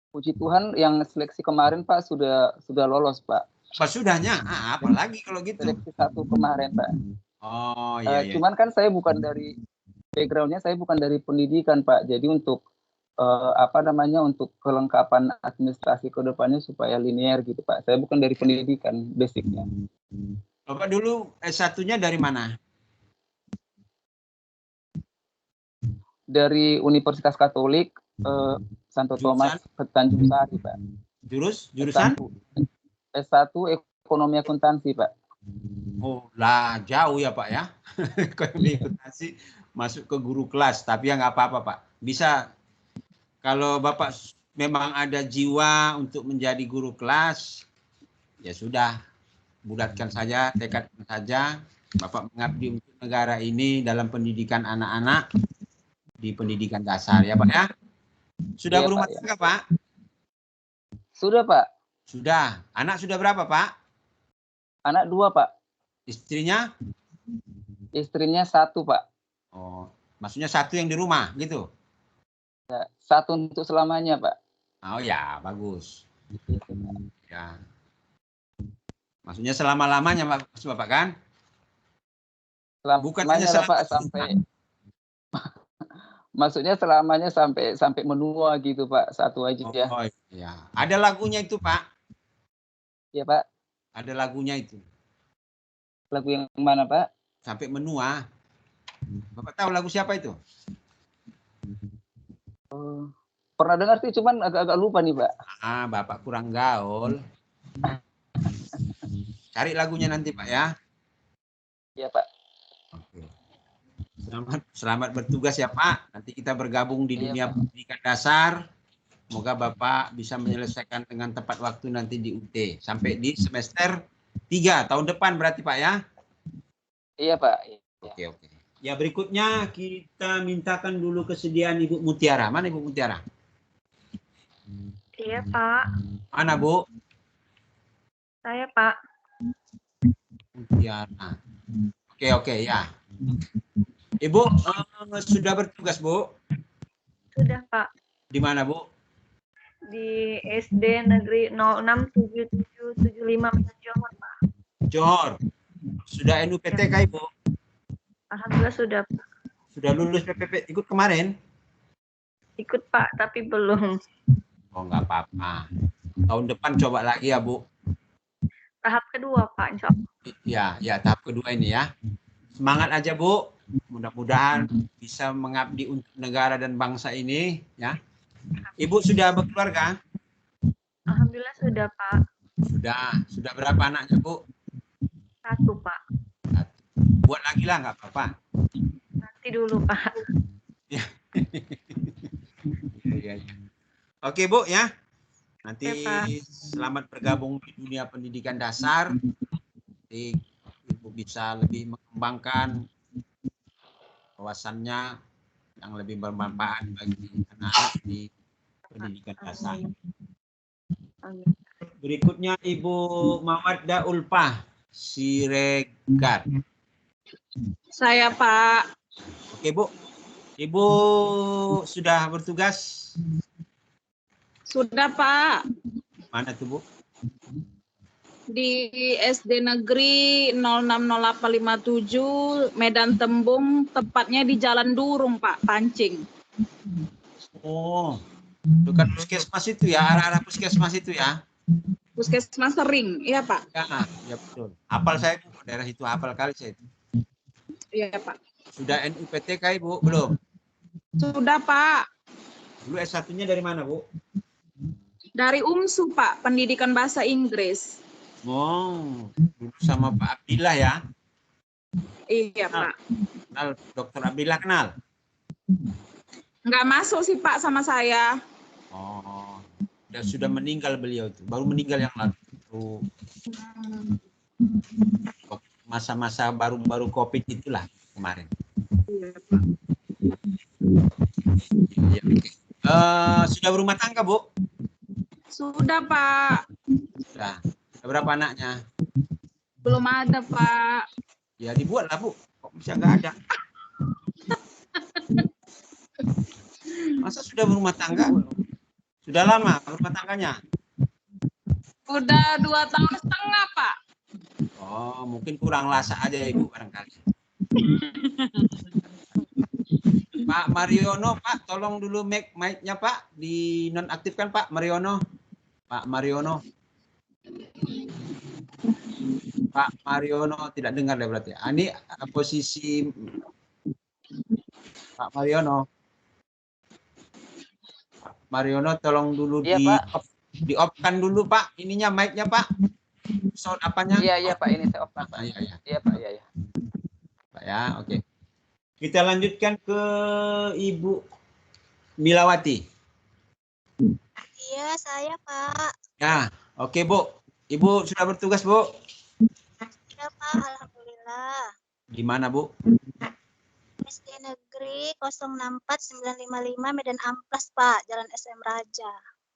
Puji Tuhan yang seleksi kemarin Pak sudah lolos Pak. Pak sudahnya, apalagi kalau gitu. Seleksi 1 kemarin Pak. Oh iya. Cuman kan saya bukan dari backgroundnya, saya bukan dari pendidikan Pak. Jadi untuk untuk kelengkapan administrasi ke depannya supaya linear gitu Pak. Saya bukan dari pendidikan basicnya. Bapak dulu S1-nya dari mana? Dari Universitas Katolik Santo Thomas Tanjung Sari Pak. Jurusan? S1 Ekonomi Akuntansi Pak. Oh lah jauh ya Pak ya. Ekonomi akuntansi masuk ke guru kelas, tapi ya nggak apa-apa Pak. Bisa. Kalau Bapak memang ada jiwa untuk menjadi guru kelas, ya sudah, bulatkan saja, tekadkan saja. Bapak mengabdi untuk negara ini dalam pendidikan anak-anak di pendidikan dasar, ya Pak ya. Sudah Ya, berumah Pak, tangga Pak? Sudah Pak. Sudah. Anak sudah berapa Pak? Anak 2 Pak. Istrinya? Istrinya 1 Pak. Oh, maksudnya 1 yang di rumah gitu? Ya, 1 untuk selamanya Pak. Oh ya, bagus. Ya. Maksudnya selama-lamanya Bapak kan? Bukan hanya Pak sampai maksudnya selamanya sampai menua gitu Pak, 1 aja ya. Oh iya. Ada lagunya itu Pak? Iya Pak. Ada lagunya itu. Lagu yang mana Pak? Sampai menua. Bapak tahu lagu siapa itu? Pernah dengar sih, cuman agak-agak lupa nih Pak. Bapak kurang gaul. Cari lagunya nanti Pak ya. Iya Pak. Oke. Selamat bertugas ya Pak. Nanti kita bergabung di dunia pendidikan dasar. Semoga Bapak bisa menyelesaikan dengan tepat waktu nanti di UT. Sampai di semester 3 tahun depan berarti Pak ya? Iya Pak. Oke. Ya berikutnya kita mintakan dulu kesediaan Ibu Mutiara. Mana Ibu Mutiara? Iya Pak. Mana Bu? Saya Pak. Mutiara. Oke ya. Ibu sudah bertugas Bu? Sudah Pak. Di mana Bu? Di SD Negeri 067775 Johor Pak. Johor. Sudah NUPTK Ibu? Alhamdulillah sudah Pak. Sudah lulus PPP ikut kemarin? Ikut Pak, tapi belum. Oh nggak apa-apa. Tahun depan coba lagi ya Bu. Tahap kedua Pak, insya Allah. Ya tahap kedua ini ya. Semangat aja Bu. Mudah-mudahan bisa mengabdi untuk negara dan bangsa ini ya. Ibu sudah berkeluarga? Alhamdulillah Alhamdulillah sudah, Pak. Sudah berapa anaknya, Bu? 1, Pak. Buat lagi lah, nggak apa-apa. Nanti dulu, Pak. Iya. Oke, Bu ya. Nanti Oke, Pak. selamat bergabung di dunia pendidikan dasar. Jadi Ibu bisa lebih mengembangkan wawasannya yang lebih bermanfaat bagi anak-anak di pendidikan dasar. Berikutnya Ibu Mawaddah Ulfah Siregar. Saya, Pak. Oke, Bu. Ibu sudah bertugas? Sudah, Pak. Mana tuh, Bu? Di SD Negeri 060857 Medan Tembung, tepatnya di Jalan Durung, Pak, Pancing. Oh, dekat puskesmas itu ya, arah-arah puskesmas itu ya? Puskesmas Sering, iya, Pak. Ya betul. Hafal saya daerah itu, hafal kali saya itu. Iya, Pak. Sudah NUPTK, Ibu? Belum? Sudah, Pak. Dulu S1-nya dari mana, Bu? Dari UMSU, Pak, Pendidikan Bahasa Inggris. Oh, dulu sama Pak Abdillah ya? Iya, Pak. Kenal Dr. Abdillah, kenal? Nggak masuk sih, Pak, sama saya. Oh, sudah meninggal beliau itu. Baru meninggal yang lalu. Masa-masa baru COVID itulah kemarin. Iya, Pak. Ya, okay. Sudah berumah tangga, Bu? Sudah, Pak. Sudah. Berapa anaknya? Belum ada, Pak. Ya dibuat lah, Bu. Kok bisa nggak ada? Masa sudah berumah tangga? Sudah lama berumah tangganya? Udah 2 tahun setengah, Pak. Oh, mungkin kurang lasa aja ya, Ibu, barangkali. Pak Mariono, Pak, tolong dulu mic-nya, Pak, dinonaktifkan, Pak Mariono. Pak Mariono. Pak Mariono tidak dengar deh berarti. Ini posisi Pak Mariono. Pak Mariono, tolong dulu Iya, Pak. di-off-kan dulu, Pak. Ininya mic-nya, Pak. Sound apanya? Iya, Pak, ini saya off, Pak. Iya. Iya, Pak, iya. Pak ya, oke. Kita lanjutkan ke Ibu Milawati. Iya, saya, Pak. Ya, oke, Bu. Ibu sudah bertugas, Bu? Sudah, Pak. Alhamdulillah. Di mana, Bu? SD Negeri 064955 Medan Amplas, Pak. Jalan SM Raja.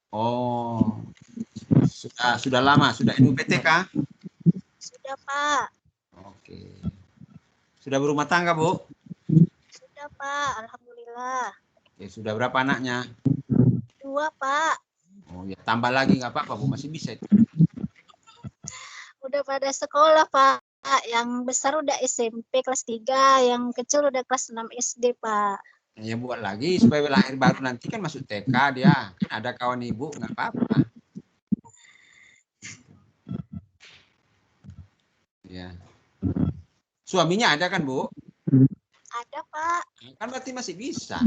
Oh, sudah lama, sudah NUPTK? Sudah, Pak. Oke. Sudah berumah tangga, Bu? Sudah, Pak. Alhamdulillah. Oke, sudah berapa anaknya? 2, Pak. Oh ya, tambah lagi nggak apa-apa, Bu, masih bisa itu. Udah pada sekolah, Pak. Yang besar udah SMP kelas 3, yang kecil udah kelas 6 SD, Pak. Ya buat lagi supaya lahir baru nanti kan masuk TK dia. Kan ada kawan Ibu, nggak apa-apa. Ya. Suaminya ada kan, Bu? Ada, Pak. Kan berarti masih bisa.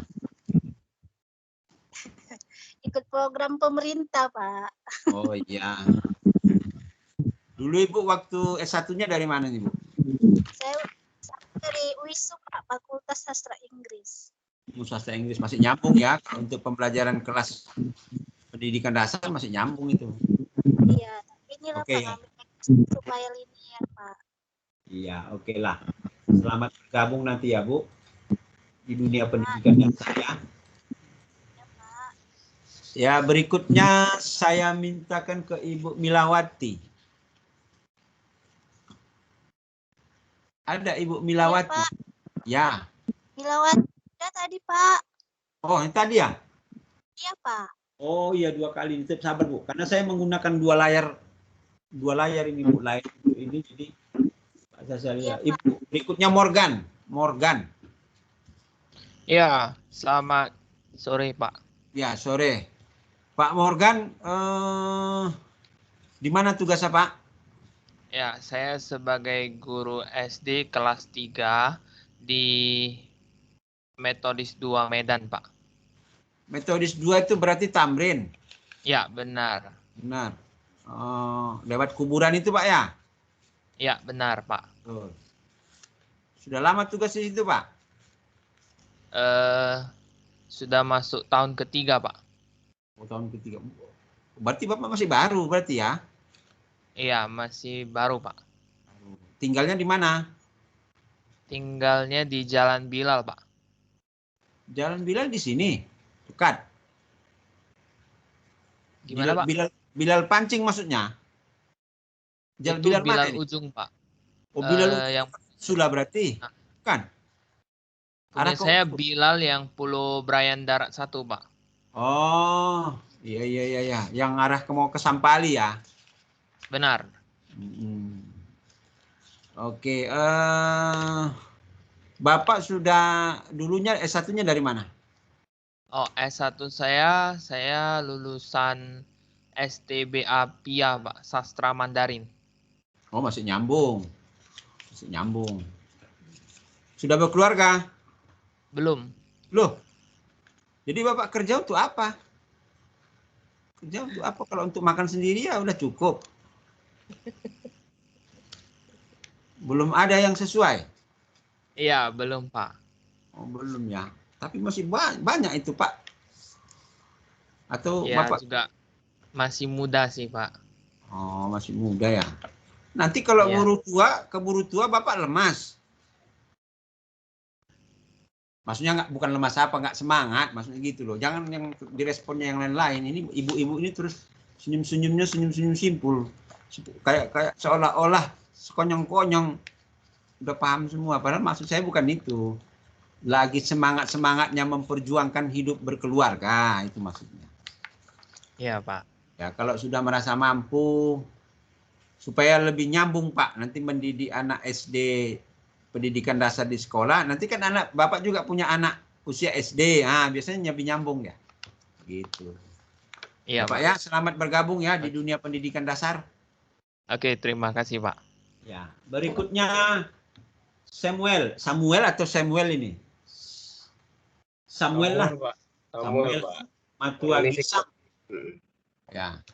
Ikut program pemerintah, Pak. Oh iya. Dulu Ibu waktu S1-nya dari mana nih, Bu? Saya dari UISU, Pak, Fakultas Sastra Inggris. Sastra Inggris masih nyambung ya. Untuk pembelajaran kelas pendidikan dasar masih nyambung itu. Iya, tapi inilah Oke, Pak, ya. supaya linear, Pak. Iya, oke lah. Selamat bergabung nanti ya, Bu. Di dunia pendidikan dasar ya. Ya, berikutnya saya mintakan ke Ibu Milawati. Ada Ibu Milawati? Pak. Ya. Milawati ada tadi, Pak. Oh, yang tadi ya? Iya, Pak. Oh iya, 2 kali. Tetap sabar, Bu. Karena saya menggunakan 2 layar ini, Bu. Layar ini jadi saya lihat. Ibu, berikutnya Morgan. Ya, selamat sore, Pak. Ya, sore. Pak Morgan, di mana tugasnya, Pak? Ya, saya sebagai guru SD kelas 3 di Metodis 2 Medan, Pak. Metodis 2 itu berarti Tamrin? Ya, benar. Benar. Oh, lewat kuburan itu Pak ya? Ya, benar Pak. Oh. Sudah lama tugas di situ Pak? Sudah masuk tahun ketiga Pak. Oh, tahun ketiga. Berarti Bapak masih baru berarti ya? Iya, masih baru Pak. Tinggalnya di mana? Tinggalnya di Jalan Bilal Pak. Jalan Bilal di sini, dekat. Gimana Pak? Bilal pancing maksudnya? Itu Bilal mana Bilal ini? Ujung Pak. Oh, Bilal Ujung yang Sula berarti? Kan? Punya saya Bilal yang Pulau Brian Darat 1 Pak. Oh, iya. Yang arah mau ke Sampali ya? Benar. Oke, Bapak sudah dulunya S1-nya dari mana? Oh, S1 saya lulusan STBA PIA, Pak, Sastra Mandarin. Oh, masih nyambung. Sudah berkeluarga? Belum. Loh, jadi Bapak kerja untuk apa? Kerja untuk apa? Kalau untuk makan sendiri ya udah cukup. Belum ada yang sesuai? Iya, belum, Pak. Oh, belum ya. Tapi masih banyak itu, Pak. Atau ya, Bapak juga masih muda sih, Pak. Oh, masih muda ya. Nanti kalau keburu tua Bapak lemas. Maksudnya bukan lemas apa, nggak semangat, maksudnya gitu loh. Jangan yang diresponnya yang lain-lain. Ini ibu-ibu ini terus senyum-senyumnya senyum-senyum simpul. Kayak seolah-olah sekonyong-konyong. Udah paham semua, padahal maksud saya bukan itu. Lagi semangat-semangatnya memperjuangkan hidup berkeluarga, itu maksudnya. Iya, Pak. Ya, kalau sudah merasa mampu, supaya lebih nyambung, Pak, nanti mendidik anak SD, pendidikan dasar di sekolah, nanti kan Bapak juga punya anak usia SD, biasanya lebih nyambung ya. Gitu. Iya, Pak ya, selamat bergabung ya di dunia pendidikan dasar. Oke, terima kasih, Pak. Ya, berikutnya Samuel atau Samuel ini? Samuel lah. Pak. Samuel Pak. Matua Gisam. Ya.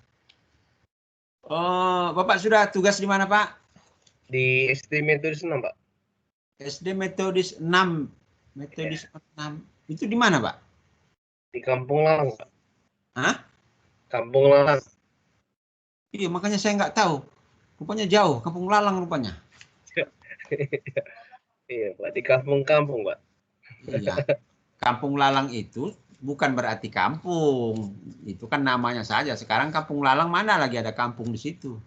Oh, Bapak sudah tugas di mana, Pak? Di SD Metodis 6, Pak. SD Metodis 6. Metodis 6. Itu di mana, Pak? Di Kampung Lalang, Pak. Hah? Kampung Lalang. Iya, makanya saya nggak tahu. Rupanya jauh, Kampung Lalang rupanya. Iya, Pak. Di kampung-kampung, Pak. Iya. Kampung Lalang itu bukan berarti kampung. Itu kan namanya saja. Sekarang Kampung Lalang mana lagi ada kampung di situ.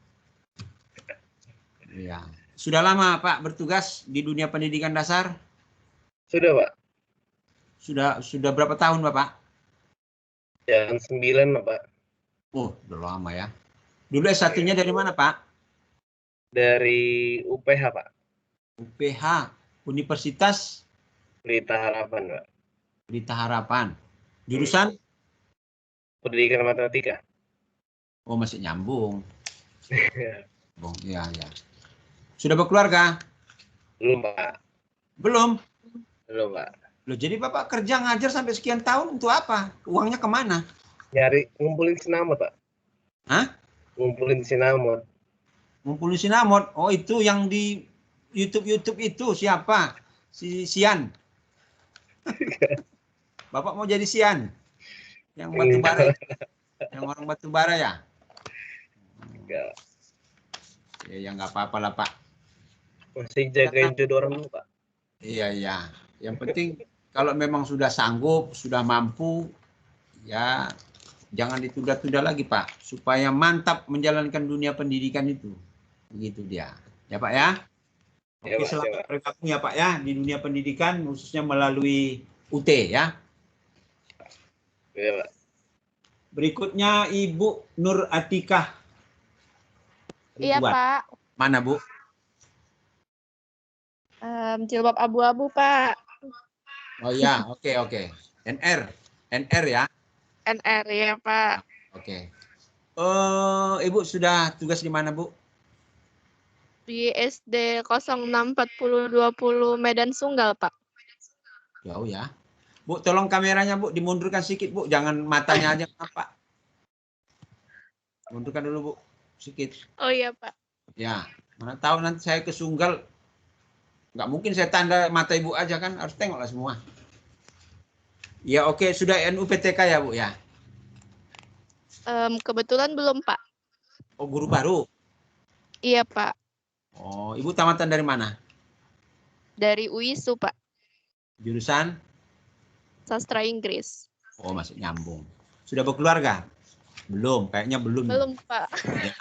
Iya. Sudah lama, Pak, bertugas di dunia pendidikan dasar? Sudah, Pak. Sudah berapa tahun, Bapak? Yang 9, Pak. Oh, udah lama ya. Dulu S1-nya dari mana, Pak? Dari UPH, Pak. UPH, Universitas Pelita Harapan, Pak. Pelita Harapan. Jurusan? Pendidikan Matematika. Oh, masih nyambung. Iya. Sudah berkeluarga? Belum, Pak. Belum, Pak. Loh, jadi Bapak kerja ngajar sampai sekian tahun untuk apa? Uangnya kemana? Ngumpulin sinamot, Pak. Hah? Ngumpulin sinamot. Ngumpulin sinamot. Oh, itu yang di YouTube itu siapa? Si Sian. Bapak mau jadi Sian? Yang batu bara. Yang orang batu bara ya? Enggak. Ya nggak apa-apa lah, Pak. Masih jagain jodoh orang dulu, Pak. Iya. Yang penting kalau memang sudah sanggup, sudah mampu, ya jangan ditunda-tunda lagi, Pak. Supaya mantap menjalankan dunia pendidikan itu. Begitu dia. Ya, Pak ya? Oke, selamat bergabung ya, Pak ya, di dunia pendidikan, khususnya melalui UT ya. Iya, Pak. Berikutnya Ibu Nur Atikah. Iya, Pak. Mana, Bu? Jilbab abu-abu, Pak. Oh ya, oke. NR ya? NR ya, Pak. Oke. Ibu sudah tugas di mana, Bu? Di SD 064020 Medan Sunggal, Pak. Jauh ya. Bu, tolong kameranya, Bu, dimundurkan sedikit, Bu. Jangan matanya aja nampak. Mundurkan dulu, Bu. sedikit. Oh iya, Pak. Ya, mana tahu nanti saya ke Sunggal, nggak mungkin saya tanda mata Ibu aja kan, harus tengoklah semua. Ya oke, sudah NUPTK ya Bu ya? Kebetulan belum, Pak. Oh guru baru? Iya, Pak. Oh, Ibu tamatan dari mana? Dari UISU, Pak. Jurusan? Sastra Inggris. Oh, masih nyambung. Sudah berkeluarga? Belum, kayaknya belum. Belum, Pak. Ya,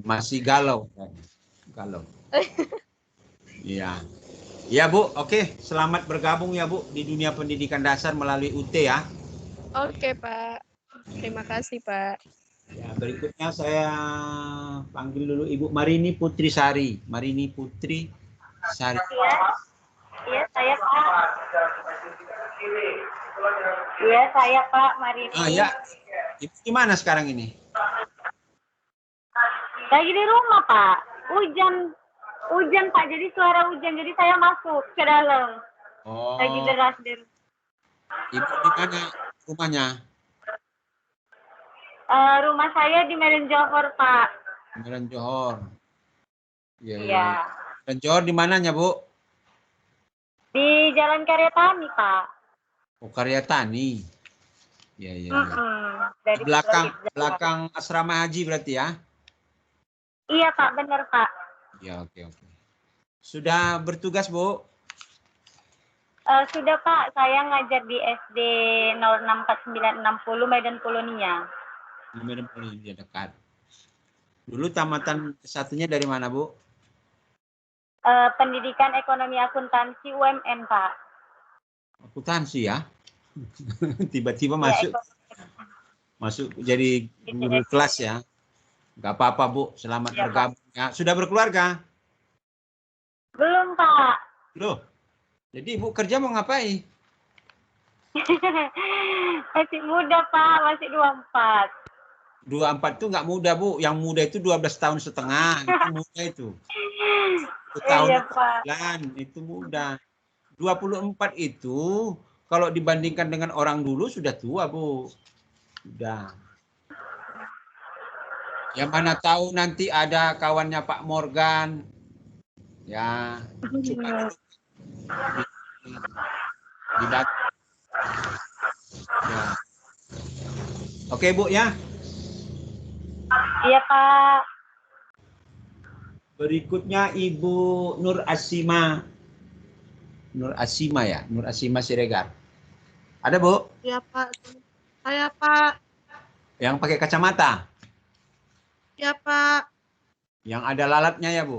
masih galau. Galau. Iya. Ya Bu, oke. Selamat bergabung ya Bu di dunia pendidikan dasar melalui UT ya. Oke, Pak. Terima kasih, Pak. Ya, berikutnya saya panggil dulu Ibu Marini Putri Sari. Marini Putri Sari. Iya, saya Pak. Iya, saya Pak Marini. Ah ya. Ibu gimana sekarang ini? Lagi di rumah, Pak. Hujan Pak, jadi suara hujan, jadi saya masuk ke dalam. Oh. Lagi deras di Ibu di mana rumahnya? rumah saya di Medan Johor, Pak. Medan Johor. Iya. Iya. Medan Johor di mananya, Bu? Di Jalan Karya Tani, Pak. Oh, Karya Tani. Iya, iya. Dari Belakang asrama haji berarti ya? Iya, Pak, benar, Pak. Ya, oke. Sudah bertugas, Bu? Sudah, Pak. Saya ngajar di SD 064960 Medan Polonia. Di Medan Polonia dekat. Dulu tamatan satunya dari mana, Bu? Pendidikan Ekonomi Akuntansi UMN, Pak. Akuntansi ya? Tiba-tiba Ya, masuk jadi guru kelas ya? Gak apa-apa, Bu. Selamat ya, bergabung. Ya. Sudah berkeluarga? Belum, Pak. Loh, jadi Ibu kerja mau ngapain? Masih muda, Pak. Masih 24. 24 itu nggak muda, Bu. Yang muda itu 12 tahun setengah. Itu muda itu. 1 tahun Iya, Pak. itu muda. 24 itu kalau dibandingkan dengan orang dulu sudah tua, Bu. Sudah. Ya mana tahu nanti ada kawannya Pak Morgan. Ya. Dibantu. Ya. Oke, Bu ya. Iya, Pak. Berikutnya Ibu Nur Asima. Nur Asima ya? Nur Asima Siregar. Ada, Bu? Iya, Pak. Saya, Pak. Yang pakai kacamata? Iya, Pak. Yang ada lalatnya ya, Bu?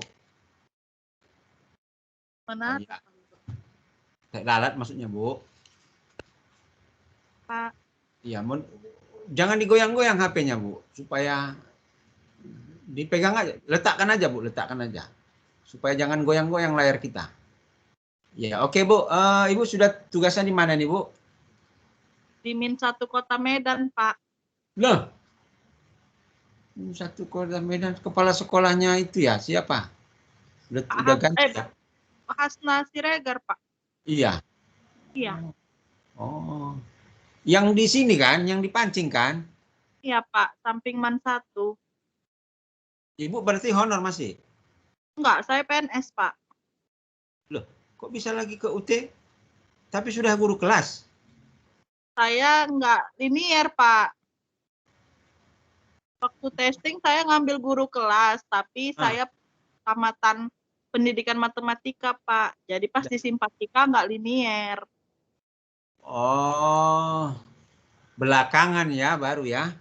Mana? Ya. Lalat maksudnya, Bu? Pak. Iya, jangan digoyang-goyang HP-nya, Bu. Supaya dipegang aja. Letakkan aja, Bu. Letakkan aja. Supaya jangan goyang-goyang layar kita. Ya, oke, Bu. Ibu sudah tugasnya di mana nih, Bu? Di Min 1 Kota Medan, Pak. Loh. Min 1 Kota Medan. Kepala sekolahnya itu ya, siapa? Udah ganti ya? Hasna Siregar, Pak. Iya. Iya. Oh. Yang di sini kan, yang dipancing kan? Iya, Pak. Samping Man 1. Ibu berarti honor masih? Enggak, saya PNS, Pak. Loh, kok bisa lagi ke UT? Tapi sudah guru kelas? Saya enggak linear, Pak. Waktu testing saya ngambil guru kelas, tapi saya tamatan pendidikan matematika, Pak. Jadi pas di simpatika nggak linear. Oh, belakangan ya, baru ya?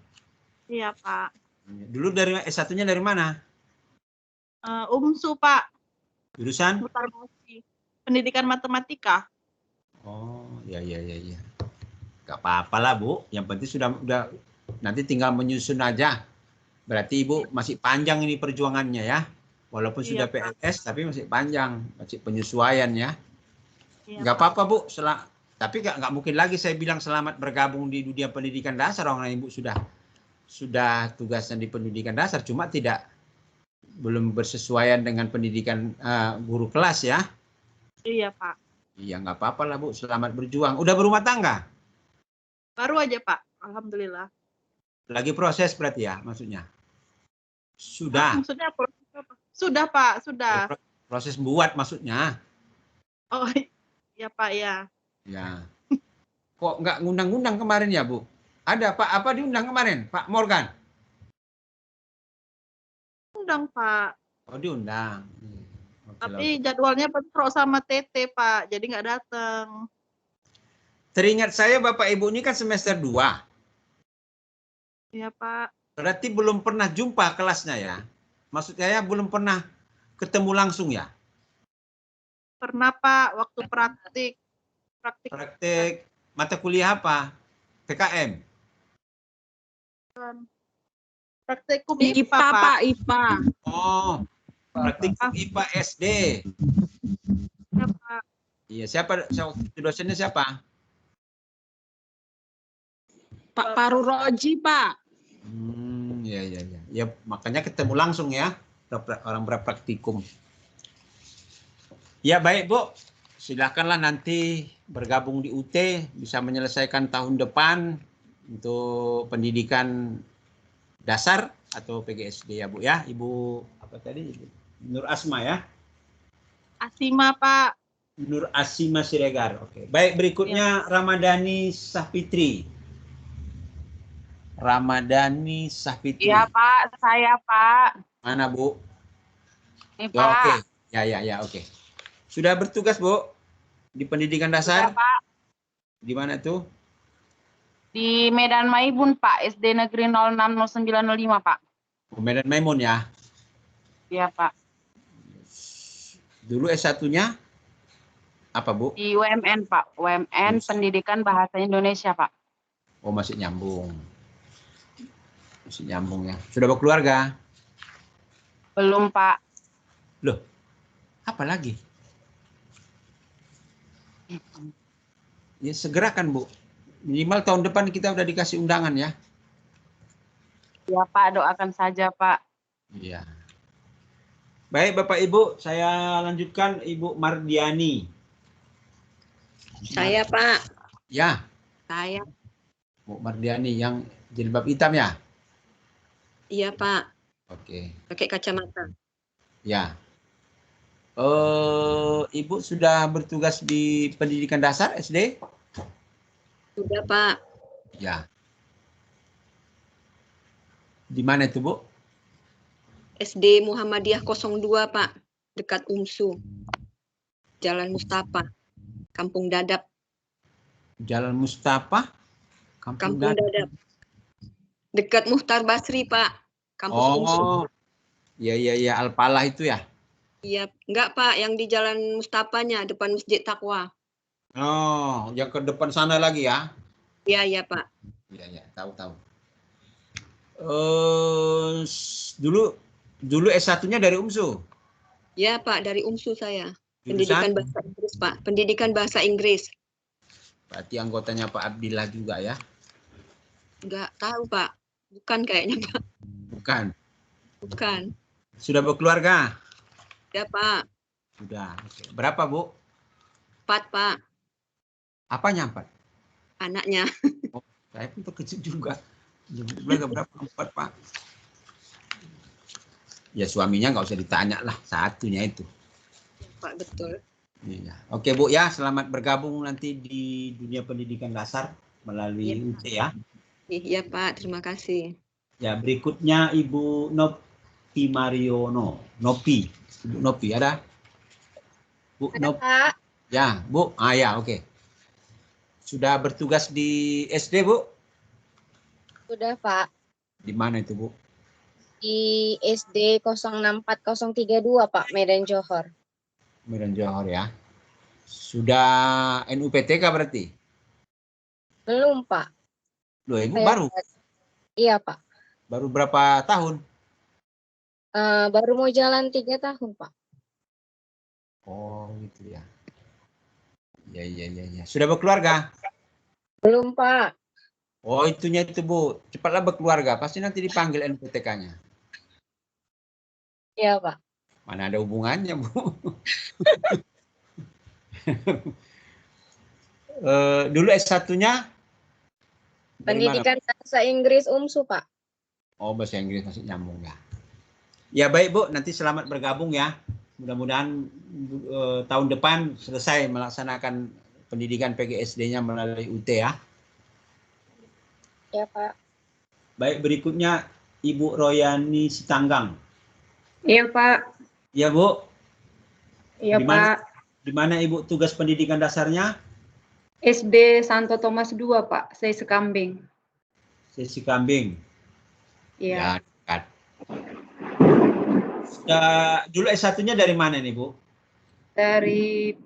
Iya, Pak. Dulu dari S1-nya dari mana? UMSU, Pak. Jurusan? Pendidikan matematika. Oh, ya. Gak apa-apa lah, Bu. Yang penting sudah nanti tinggal menyusun aja. Berarti Ibu masih panjang ini perjuangannya ya. Walaupun Iya, sudah PNS, tapi masih panjang. Masih penyesuaian ya. Iya, Gak apa-apa, Bu. Tapi nggak mungkin lagi saya bilang selamat bergabung di dunia pendidikan dasar. Orang Ibu sudah tugasnya di pendidikan dasar. Cuma belum bersesuaian dengan pendidikan guru kelas ya. Iya, Pak. Iya, nggak apa-apa lah, Bu. Selamat berjuang. Udah berumah tangga? Baru aja, Pak. Alhamdulillah. Lagi proses berarti ya, maksudnya? Sudah. Maksudnya proses apa? Sudah, Pak, sudah. Proses buat maksudnya. Oh, ya Pak, ya. Ya. Kok nggak ngundang-ngundang kemarin ya, Bu? Ada Pak, apa diundang kemarin? Pak Morgan? Undang, Pak. Oh, diundang. Oke, Tapi jadwalnya bentrok sama TT, Pak. Jadi nggak datang. Teringat saya Bapak Ibu ini kan semester 2. Iya, Pak. Berarti belum pernah jumpa kelasnya ya? Maksud saya belum pernah ketemu langsung ya? Pernah, Pak, waktu praktik. Praktik mata kuliah apa? PKM? Praktikum IPA, IPA, Pak. IPA. Oh, praktikum IPA SD. Iya, Pak. Iya, siapa dosennya siapa? Pak Paru Roji, Pak. Ya. Ya, makanya ketemu langsung ya, orang berpraktikum. Ya, baik, Bu. Silakanlah nanti bergabung di UT, bisa menyelesaikan tahun depan untuk pendidikan dasar atau PGSD ya, Bu ya. Ibu apa tadi? Nur Asma ya? Asima, Pak. Nur Asima Siregar. Oke. Baik, berikutnya Ramadhani Sahfitri. Ramadhani Sahfitri. Iya, Pak. Saya, Pak. Mana, Bu? Ini, Ya, Pak. oke. Ya, oke. Sudah bertugas, Bu? Di pendidikan dasar? Sudah, Pak. Di mana tuh? Di Medan Maibun, Pak. SD Negeri 060905, Pak. Oh, Medan Maimun ya? Iya, Pak. Dulu S1-nya apa, Bu? Di UMN, Pak. UMN Pendidikan Bahasa Indonesia, Pak. Oh, masih nyambung. Masih nyambung ya. Sudah berkeluarga? Belum, Pak. Loh, apa lagi? Ya, segerakan, Bu. Minimal tahun depan kita udah dikasih undangan ya. Ya, Pak. Doakan saja, Pak. Iya. Baik, Bapak Ibu, saya lanjutkan Ibu Mardiani. Saya, Pak. Ya. Saya. Bu Mardiani yang jilbab hitam ya? Iya, Pak. Oke. Pakai kacamata. Ya. Ibu sudah bertugas di pendidikan dasar SD? Sudah, Pak. Ya. Di mana itu, Bu? SD Muhammadiyah 02, Pak. Dekat UMSU. Jalan Mustafa. Kampung Dadap. Jalan Mustafa? Kampung Dadap. Dekat Muhtar Basri, Pak. Kampus UMSU. Oh. Iya, Al-Falah itu ya? Iya, enggak, Pak. Yang di Jalan Mustafanya, depan Masjid Taqwa. Oh, yang ke depan sana lagi ya? Iya, Pak. Iya, tahu. Dulu S1-nya dari UMSU? Ya, Pak, dari UMSU saya. Jurusan? Pendidikan Bahasa Inggris, Pak. Pendidikan Bahasa Inggris. Berarti anggotanya Pak Abdillah juga ya? Enggak tahu, Pak. Bukan kayaknya, Pak. Bukan. Sudah berkeluarga? Ya, Pak. Sudah. Oke. Berapa, Bu? 4, Pak. Apanya 4? Anaknya. Oh, saya pun terkejut juga. Berapa? 4, Pak. Ya, suaminya nggak usah ditanya lah. Satunya itu. Pak, betul. Iya. Oke, Bu ya. Selamat bergabung nanti di dunia pendidikan dasar melalui UT ya. Iya, Pak. Terima kasih. Ya, berikutnya Ibu Nopi Mariono. Nopi. Ibu Nopi ada? Bu Nopi. Pak. Ya, Bu. Ya, oke. Sudah bertugas di SD, Bu? Sudah, Pak. Di mana itu, Bu? Di SD 064032, Pak, Medan Johor. Medan Johor ya. Sudah NUPTK berarti? Belum, Pak. Loh, Ibu baru? Iya, Pak. Baru berapa tahun? Baru mau jalan 3 tahun, Pak. Oh, gitu ya. Ya. Sudah berkeluarga? Belum, Pak. Oh, itunya itu, Bu. Cepatlah berkeluarga. Pasti nanti dipanggil NPTK-nya. Iya, Pak. Mana ada hubungannya, Bu? Dulu S1-nya? Pendidikan Bahasa Inggris UMSU, Pak. Oh, bahasa Inggris masih nyambung ya. Ya baik Bu, nanti selamat bergabung ya. Mudah-mudahan tahun depan selesai melaksanakan pendidikan PGSD-nya melalui UT ya. Ya, Pak. Baik, berikutnya Ibu Royani Sitanggang. Iya, Pak. Ya Bu. Iya, Pak. Di mana Ibu tugas pendidikan dasarnya? SD Santo Thomas 2, Pak. Saya Sekambing. Sesi Kambing. Iya. Ya, dekat. Dulu S1-nya dari mana nih, Bu? Dari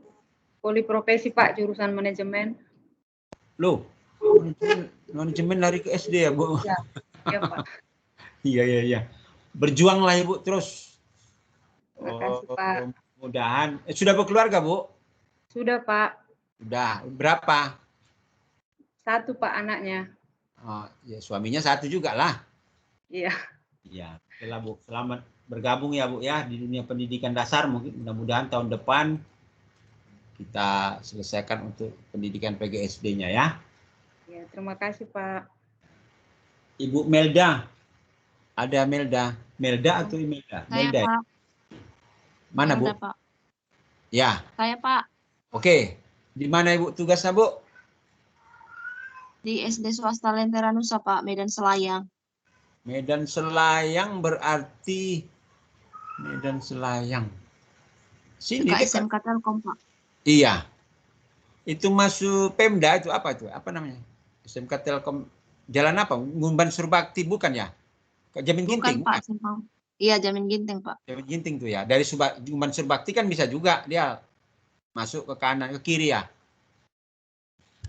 Poliprofesi, Pak, jurusan manajemen. Loh, manajemen lari ke SD ya, Bu? Ya, iya, Pak. Iya. Berjuanglah Ibu terus. Terima kasih, Pak. Mudah-mudahan. Sudah berkeluarga, Bu? Sudah, Pak. Sudah. Berapa? 1, Pak, anaknya. Oh, ya suaminya 1 juga lah. Iya. Iya. Oke lah, Bu. Selamat bergabung ya, Bu ya, di dunia pendidikan dasar. Mungkin mudah-mudahan tahun depan kita selesaikan untuk pendidikan PGSD-nya ya. Ya, terima kasih, Pak. Ibu Melda. Ada Melda. Melda atau Imelda? Saya, Melda. Pak. Mana, Bu? Ada, Pak. Ya. Saya, Pak. Oke. Di mana Ibu tugasnya, Bu? Di SD swasta Lentera Nusa, Pak, Medan Selayang. Medan Selayang berarti Medan Selayang. Sini Dekat dekat. SMK Telkom, Pak. Iya. Itu masuk Pemda itu apa itu? Apa namanya? SMK Telkom. Jalan apa? Ngumban Surbakti bukan ya? Jamin Ginting. Bukan, Pak. Simpang. Iya, Jamin Ginting, Pak. Jamin Ginting tuh ya. Dari Ngumban Surbakti kan bisa juga dia masuk ke kanan, ke kiri ya.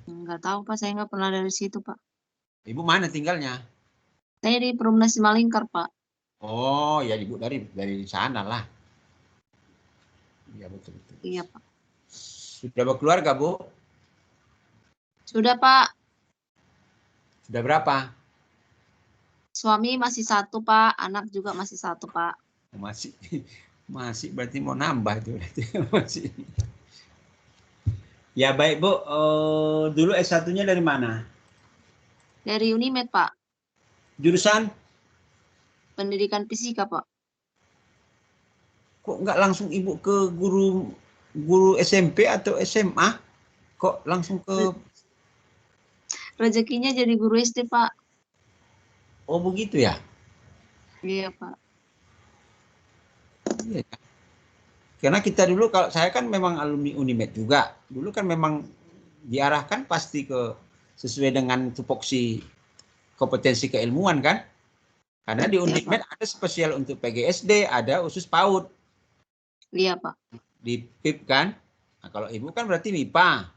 Enggak tahu, Pak. Saya nggak pernah dari situ, Pak. Ibu mana tinggalnya? Saya di Perumnas Simalingkar, Pak. Oh, ya Ibu dari sana lah. Iya, betul. Iya, Pak. Sudah berkeluarga, Bu? Sudah, Pak. Sudah berapa? Suami masih 1, Pak. Anak juga masih 1, Pak. Masih berarti mau nambah tuh. Masih. Ya baik, Bu. Dulu S1-nya dari mana? Dari Unimed, Pak. Jurusan? Pendidikan Fisika, Pak. Kok nggak langsung Ibu ke guru SMP atau SMA? Kok langsung ke... Rezekinya jadi guru SD, Pak. Oh, begitu ya? Iya, Pak. Iya. Karena kita dulu, kalau saya kan memang alumni Unimed juga. Dulu kan memang diarahkan pasti ke sesuai dengan tupoksi kompetensi keilmuan kan. Karena di Unimed ada spesial untuk PGSD, ada khusus PAUD. Iya, Pak. Di PIP kan. Nah, kalau Ibu kan berarti MIPA.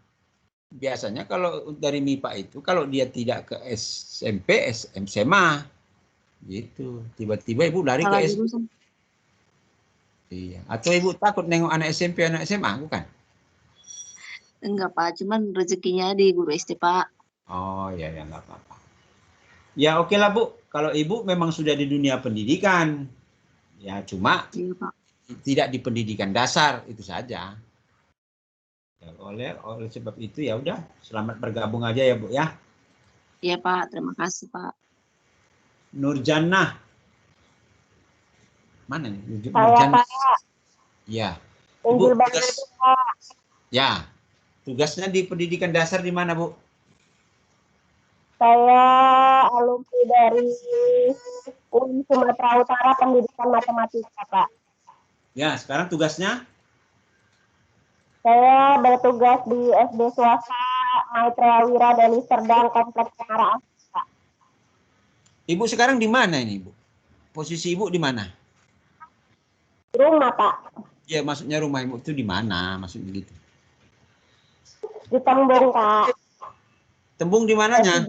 Biasanya kalau dari MIPA itu, kalau dia tidak ke SMP, SMA. Gitu. Tiba-tiba Ibu lari ke SMP. Iya. Atau Ibu takut nengok anak SMP, anak SMA, bukan? Enggak, Pak. Cuman rezekinya di guru SD, Pak. Oh, ya nggak apa-apa. Ya oke lah, Bu. Kalau Ibu memang sudah di dunia pendidikan, ya cuma iya, Pak. Tidak di pendidikan dasar, itu saja. Ya, oleh sebab itu ya udah, selamat bergabung aja ya, Bu ya. Iya, Pak. Terima kasih, Pak. Nurjannah. Mana nih? Saya, Pak. Ya. Ibu, ya. Tugasnya di pendidikan dasar di mana, Bu? Saya alumni dari UIN Sumatera Utara Pendidikan Matematika, Pak. Ya, sekarang tugasnya? Saya bertugas di SD swasta Maitreya Wira Deli Serdang Kompleks Muara Asih, Pak. Ibu sekarang di mana ini, Bu? Posisi Ibu di mana? Di rumah, Pak. Ya, maksudnya rumah Ibu itu di mana? Maksudnya gitu. Di Tembung, Pak. Tembung di mananya?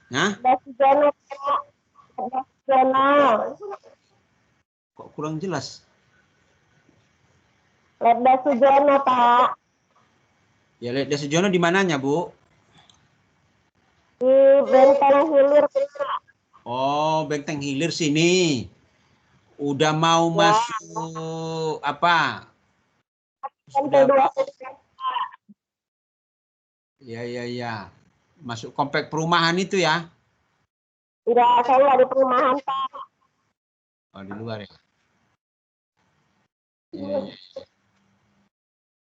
Nah? Dasijono, Pak. Dasijono. Kok kurang jelas? Ledda Sujono, Pak. Ya, Ledda Sujono di mananya, Bu? Di Benteng Hilir, Pak. Oh, Benteng Hilir sini. Udah mau masuk apa? Sudah. Ya. Masuk komplek perumahan itu ya? Tidak, saya nggak di perumahan, Pak. Oh, di luar ya. Ya.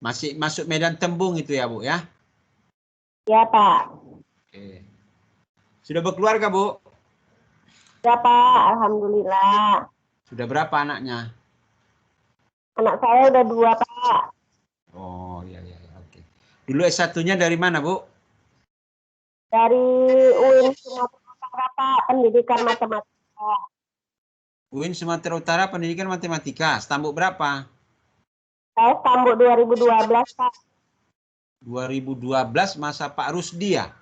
Masih masuk Medan Tembung itu ya, Bu ya? Ya, Pak. Oke. Sudah berkeluarga, Bu? Ya, Pak. Alhamdulillah. Sudah berapa anaknya? Anak saya udah 2, Pak. Oh, iya, iya. Oke. Dulu S1-nya dari mana, Bu? Dari UIN Sumatera Utara, Pak. Pendidikan matematika. UIN Sumatera Utara Pendidikan Matematika. Stambuk berapa? Saya stambuk 2012, Pak. 2012 masa Pak Rusdi ya?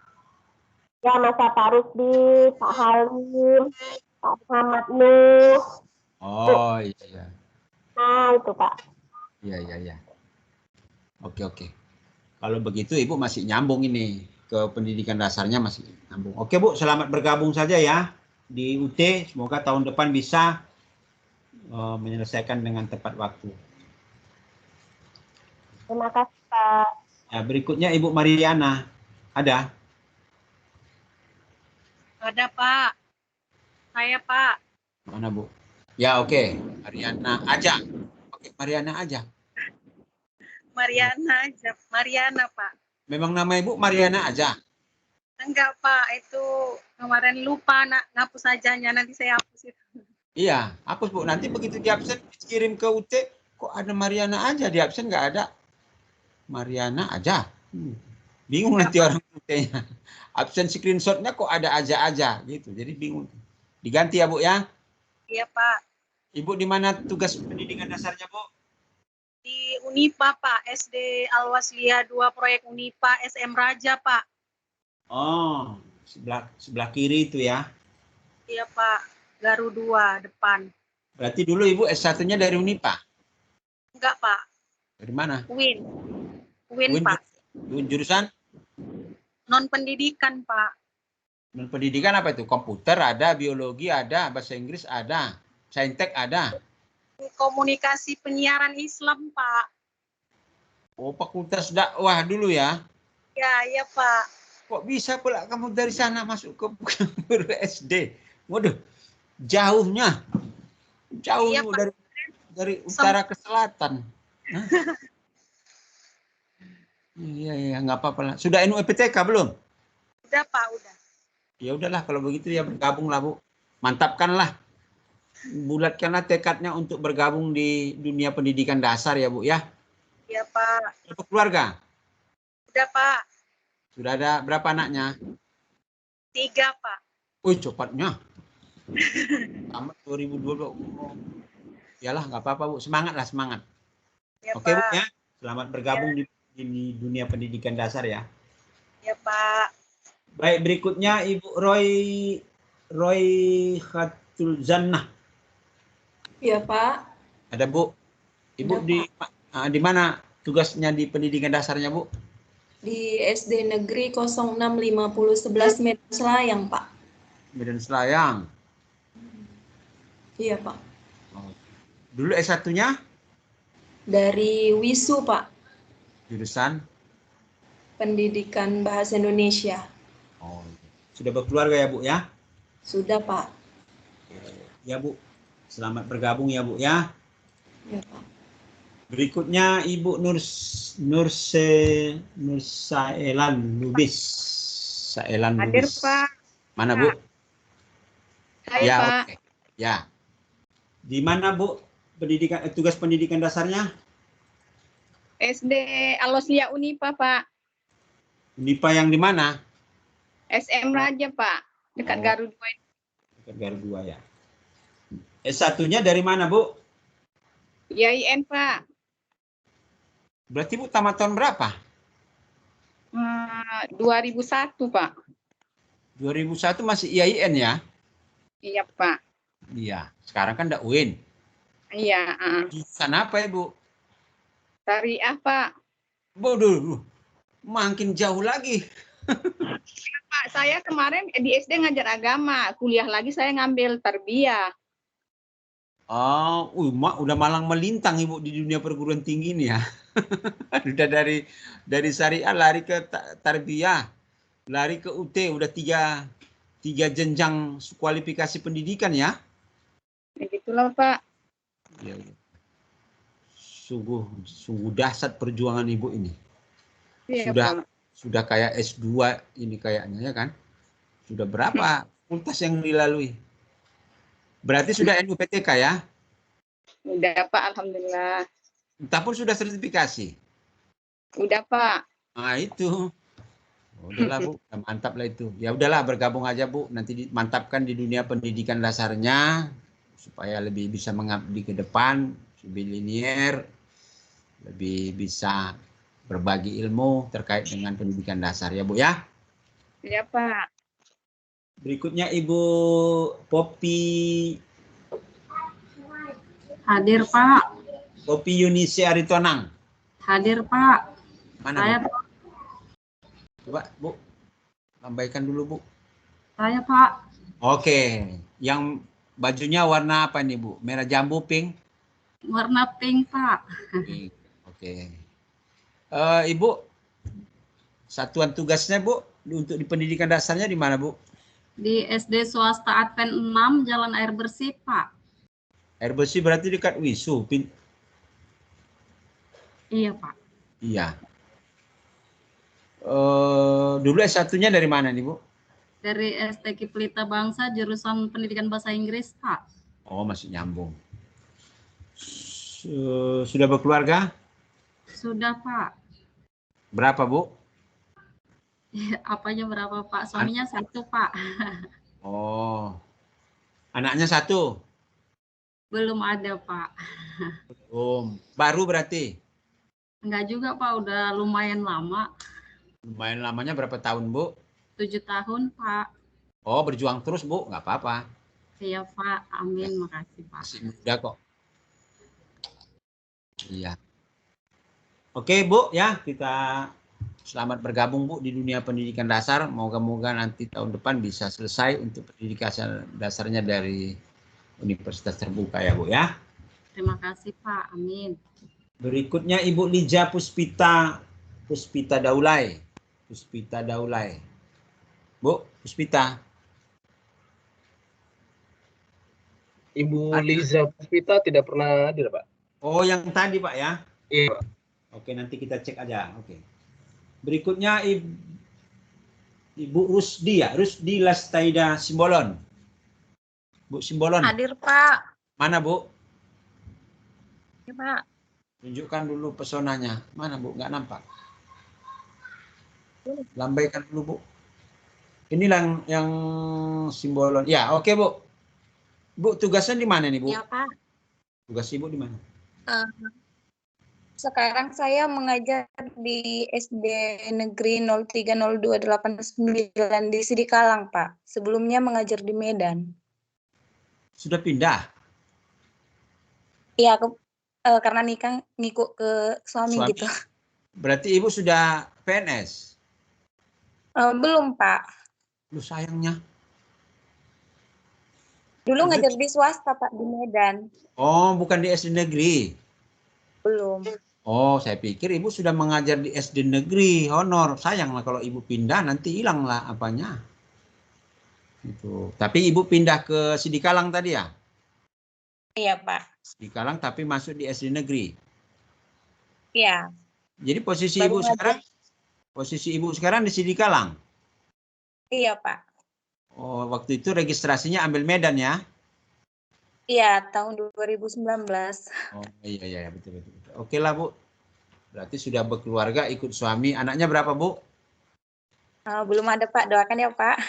Ya, masa Pak Rusdi, Pak Halim, Pak Muhammad Nuh. Oh, iya. Nah, itu, Pak. Iya, iya, iya. Oke, oke. Kalau begitu Ibu masih nyambung ini. Ke pendidikan dasarnya masih nyambung. Oke, Bu. Selamat bergabung saja ya. Di UT. Semoga tahun depan bisa menyelesaikan dengan tepat waktu. Terima kasih, Pak. Ya, berikutnya Ibu Mariana. Ada? Ada, Pak. Saya, Pak. Mana, Bu? Ya, oke. Mariana aja. Oke, Mariana aja. Mariana aja. Mariana, Pak. Memang nama Ibu Mariana aja? Enggak, Pak. Itu kemarin lupa ngapus sajanya. Nanti saya hapus itu. Iya, hapus, Bu. Nanti begitu di absen kirim ke UT, kok ada Mariana aja, di absen nggak ada. Mariana aja. Bingung nanti orang UT-nya. Absen screenshot-nya kok ada aja gitu. Jadi bingung. Diganti ya, Bu ya? Iya, Pak. Ibu di mana tugas pendidikan dasarnya, Bu? Di Unipa, Pak. SD Al-Wasliyah 2 proyek Unipa SM Raja, Pak. Oh, sebelah kiri itu ya. Iya, Pak. Garu 2 depan. Berarti dulu Ibu S1-nya dari Unipa? Enggak, Pak. Dari mana? UIN, Pak. Jurusan? Non pendidikan, Pak. Non pendidikan apa itu? Komputer ada, biologi ada, bahasa Inggris ada, saintek ada. Komunikasi penyiaran Islam, Pak. Oh, fakultas dakwah dulu ya? Ya, iya, Pak. Kok bisa pula kamu dari sana masuk ke guru SD? Waduh, jauhnya. Jauh Iya, dari utara ke selatan. Iya, nggak apa-apa lah. Sudah NUPTK belum? Udah, Pak, udah. Ya udahlah, kalau begitu ya bergabung lah, Bu. Mantapkanlah. Bulatkanlah tekadnya untuk bergabung di dunia pendidikan dasar ya, Bu ya. Iya, Pak. Untuk keluarga? Udah, Pak. Sudah ada berapa anaknya? 3, Pak. Wih, cepatnya. Tamat 2022. Yalah, nggak apa-apa, Bu. Semangat lah, semangat. Ya, Oke, Pak. Bu ya. Selamat bergabung di dunia pendidikan dasar ya. Ya, Pak. Baik, berikutnya Ibu Roy Khatul Zannah. Ya, Pak. Ada, Bu. Ibu Ada, di mana tugasnya di pendidikan dasarnya, Bu? Di SD Negeri 065011 Medan Selayang, Pak. Medan Selayang. Iya, Pak. Dulu S1-nya? Dari WISU, Pak. Jurusan? Pendidikan Bahasa Indonesia. Oh, sudah berkeluarga ya, Bu ya? Sudah, Pak. Ya, Bu. Selamat bergabung ya, Bu ya. Ya, Pak. Berikutnya Ibu Nursaelan Lubis. Saelan Hadir, Lubis. Pak. Mana, Bu? Saya, Ya, Pak. oke. Ya. Di mana, Bu? Tugas pendidikan dasarnya? SD Al-Wasliyah Unipa, Pak. Unipa yang di mana? SM Raja, Pak. Dekat Garu 2. Dekat Garu 2 ya. S1-nya dari mana, Bu? IAIN, Pak. Berarti Bu tamat tahun berapa? 2001, Pak. 2001 masih IAIN ya? Iya, Pak. Iya. Sekarang kan udah UIN. Iya. Jurusan apa ya, Bu? Syariah, Pak. Bodoh. Makin jauh lagi. Ya, Pak, saya kemarin di SD ngajar agama. Kuliah lagi saya ngambil tarbiyah. Oh, udah malang melintang Ibu di dunia perguruan tinggi ini ya. Udah dari syariah lari ke tarbiyah, lari ke UT, udah tiga jenjang kualifikasi pendidikan ya. Begitulah Itulah Pak. Ya, ya. Sungguh dahsyat perjuangan Ibu ini. Iya, Pak. Sudah kayak S2 ini kayaknya ya kan? Sudah berapa fakultas yang dilalui? Berarti sudah NUPTK ya? Udah Pak, alhamdulillah. Entah pun sudah sertifikasi. Udah Pak. Nah itu. Udahlah Bu, mantap lah itu. Ya udahlah bergabung aja Bu, nanti mantapkan di dunia pendidikan dasarnya supaya lebih bisa mengabdi ke depan, lebih linier, lebih bisa berbagi ilmu terkait dengan pendidikan dasar ya Bu ya. Iya Pak. Berikutnya Ibu Poppy. Hadir Pak. Poppy Yunisi Aritonang. Hadir Pak. Mana Saya Bu? Pak. Coba Bu, lambaikan dulu Bu. Saya Pak. Oke, yang bajunya warna apa nih Bu? Merah jambu, pink? Warna pink Pak. Pink. Oke. Ibu, satuan tugasnya Bu untuk di pendidikan dasarnya di mana Bu? Di SD swasta Advent 6 Jalan Air Bersih Pak. Air bersih berarti dekat Wisu. Iya Pak. Iya. Dulu S1-nya dari mana nih Bu? Dari STQ Pelita Bangsa jurusan pendidikan bahasa Inggris Pak. Oh masih nyambung. Sudah berkeluarga? Sudah Pak. Berapa Bu? Apanya berapa Pak? Suaminya satu Pak. Oh. Anaknya satu? Belum ada Pak. Belum. Baru berarti? Enggak juga Pak, udah lumayan lama. Lumayan lamanya berapa tahun Bu? 7 tahun Pak. Oh berjuang terus Bu, nggak apa-apa. Iya Pak, amin, makasih Pak. Masih muda kok. Iya. Oke Bu ya, kita selamat bergabung Bu di dunia pendidikan dasar. Moga-moga nanti tahun depan bisa selesai untuk pendidikan dasarnya dari Universitas Terbuka ya Bu ya. Terima kasih Pak, amin. Berikutnya Ibu Lija Puspita Daulay. Puspita Daulay. Bu, Puspita. Ibu Liza Puspita tidak pernah hadir Pak. Oh yang tadi Pak ya? Iya Pak. Oke nanti kita cek aja. Oke. Berikutnya Ibu Rusdi ya, Rusdi Lastaida Simbolon. Bu Simbolon. Hadir Pak. Mana Bu? Ya Pak. Tunjukkan dulu pesonanya. Mana Bu? Nggak nampak. Lambaikan dulu Bu. Inilah yang Simbolon. Ya oke Bu. Bu tugasnya di mana nih Bu? Ya Pak. Tugas Ibu di mana? Sekarang saya mengajar di SD Negeri 030289 di Sidikalang, Pak. Sebelumnya mengajar di Medan. Sudah pindah? Iya, karena nikah ngikut ke suami gitu. Berarti Ibu sudah PNS? Belum, Pak. Lu sayangnya. Dulu ngajar di swasta, Pak, di Medan. Oh, bukan di SD negeri? Belum. Oh, saya pikir Ibu sudah mengajar di SD negeri, honor. Sayanglah kalau Ibu pindah, nanti hilanglah apanya. Gitu. Tapi Ibu pindah ke Sidikalang tadi ya? Iya, Pak. Sidikalang tapi masuk di SD negeri? Iya. Jadi posisi Ibu sekarang? Posisi Ibu sekarang di Sidikalang? Iya, Pak. Oh, waktu itu registrasinya ambil Medan ya? Iya, tahun 2019. Oh iya betul. Oke lah Bu. Berarti sudah berkeluarga, ikut suami. Anaknya berapa Bu? Belum ada Pak, doakan ya Pak.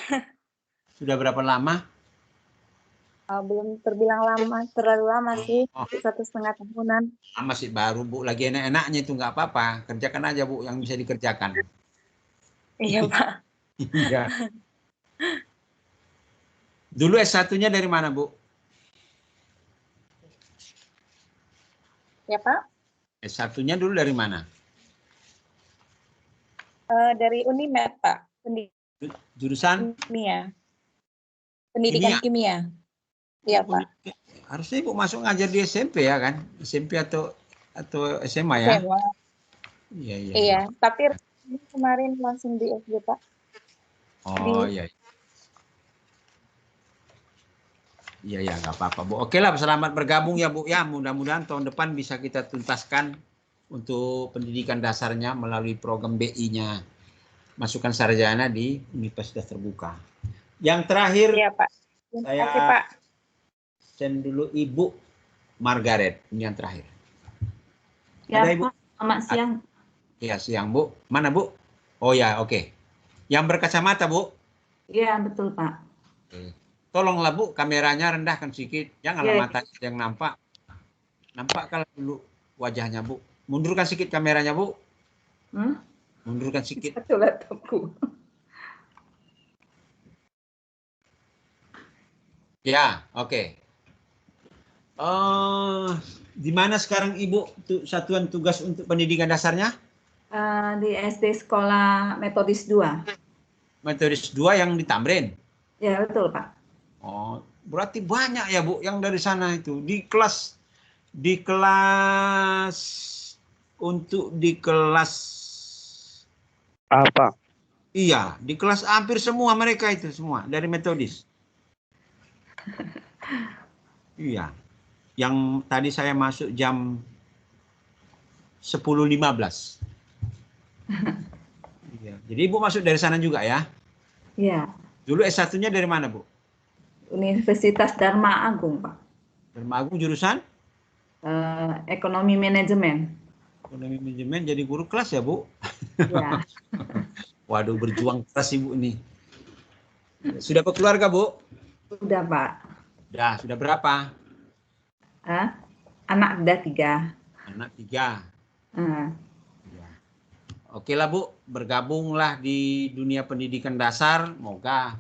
Sudah berapa lama? Belum terbilang lama, terlalu lama sih. 1,5 tahunan. Masih baru Bu, lagi enak-enaknya itu nggak apa-apa. Kerjakan aja Bu yang bisa dikerjakan. Iya Pak. Iya. Dulu S1-nya dari mana Bu? Ya Pak. S1-nya dulu dari mana? Dari Unimed Pak. Jurusan? Kimia. Pendidikan kimia. Iya Pak. Harusnya Ibu masuk ngajar di SMP ya kan? SMP atau SMA ya? SMA. Iya. Tapi kemarin langsung di SD Pak. Oh iya. Iya, ya, nggak apa-apa, Bu. Oke lah, selamat bergabung ya, Bu. Ya, mudah-mudahan tahun depan bisa kita tuntaskan untuk pendidikan dasarnya melalui program BI-nya. Masukkan sarjana di Universitas Terbuka. Yang terakhir, Iya, Pak. Terima kasih, Pak. send dulu Ibu Margaret. Ini yang terakhir. Ya, Ada, Ibu? Pak. Selamat siang. Iya, siang, Bu. Mana, Bu? Oh ya, oke. Yang berkacamata, Bu? Iya, betul, Pak. Oke. Tolonglah, Bu, kameranya rendahkan sedikit. Janganlah Iya. matanya yang nampak. Nampak kalau dulu wajahnya, Bu. Mundurkan sedikit kameranya, Bu. Mundurkan sedikit. Satu laptopku. Ya, oke. Di mana sekarang Ibu satuan tugas untuk pendidikan dasarnya? Di SD Sekolah Metodis 2. Metodis 2 yang di Tamrin. Ya, betul, Pak. Oh, berarti banyak ya, Bu, yang dari sana itu. Di kelas apa? Iya, di kelas hampir semua mereka itu semua dari Metodis. Iya. Yang tadi saya masuk jam 10.15. Iya. Jadi Ibu masuk dari sana juga ya? Iya. Dulu S1-nya dari mana, Bu? Universitas Dharma Agung, Pak. Dharma Agung jurusan? Ekonomi Manajemen. Ekonomi Manajemen jadi guru kelas ya, Bu? Iya. Waduh, berjuang keras Ibu nih. Sudah berkeluarga, Bu? Sudah, Pak. Sudah berapa? Anak udah 3. Anak 3. Ya. Oke lah, Bu, bergabunglah di dunia pendidikan dasar. Moga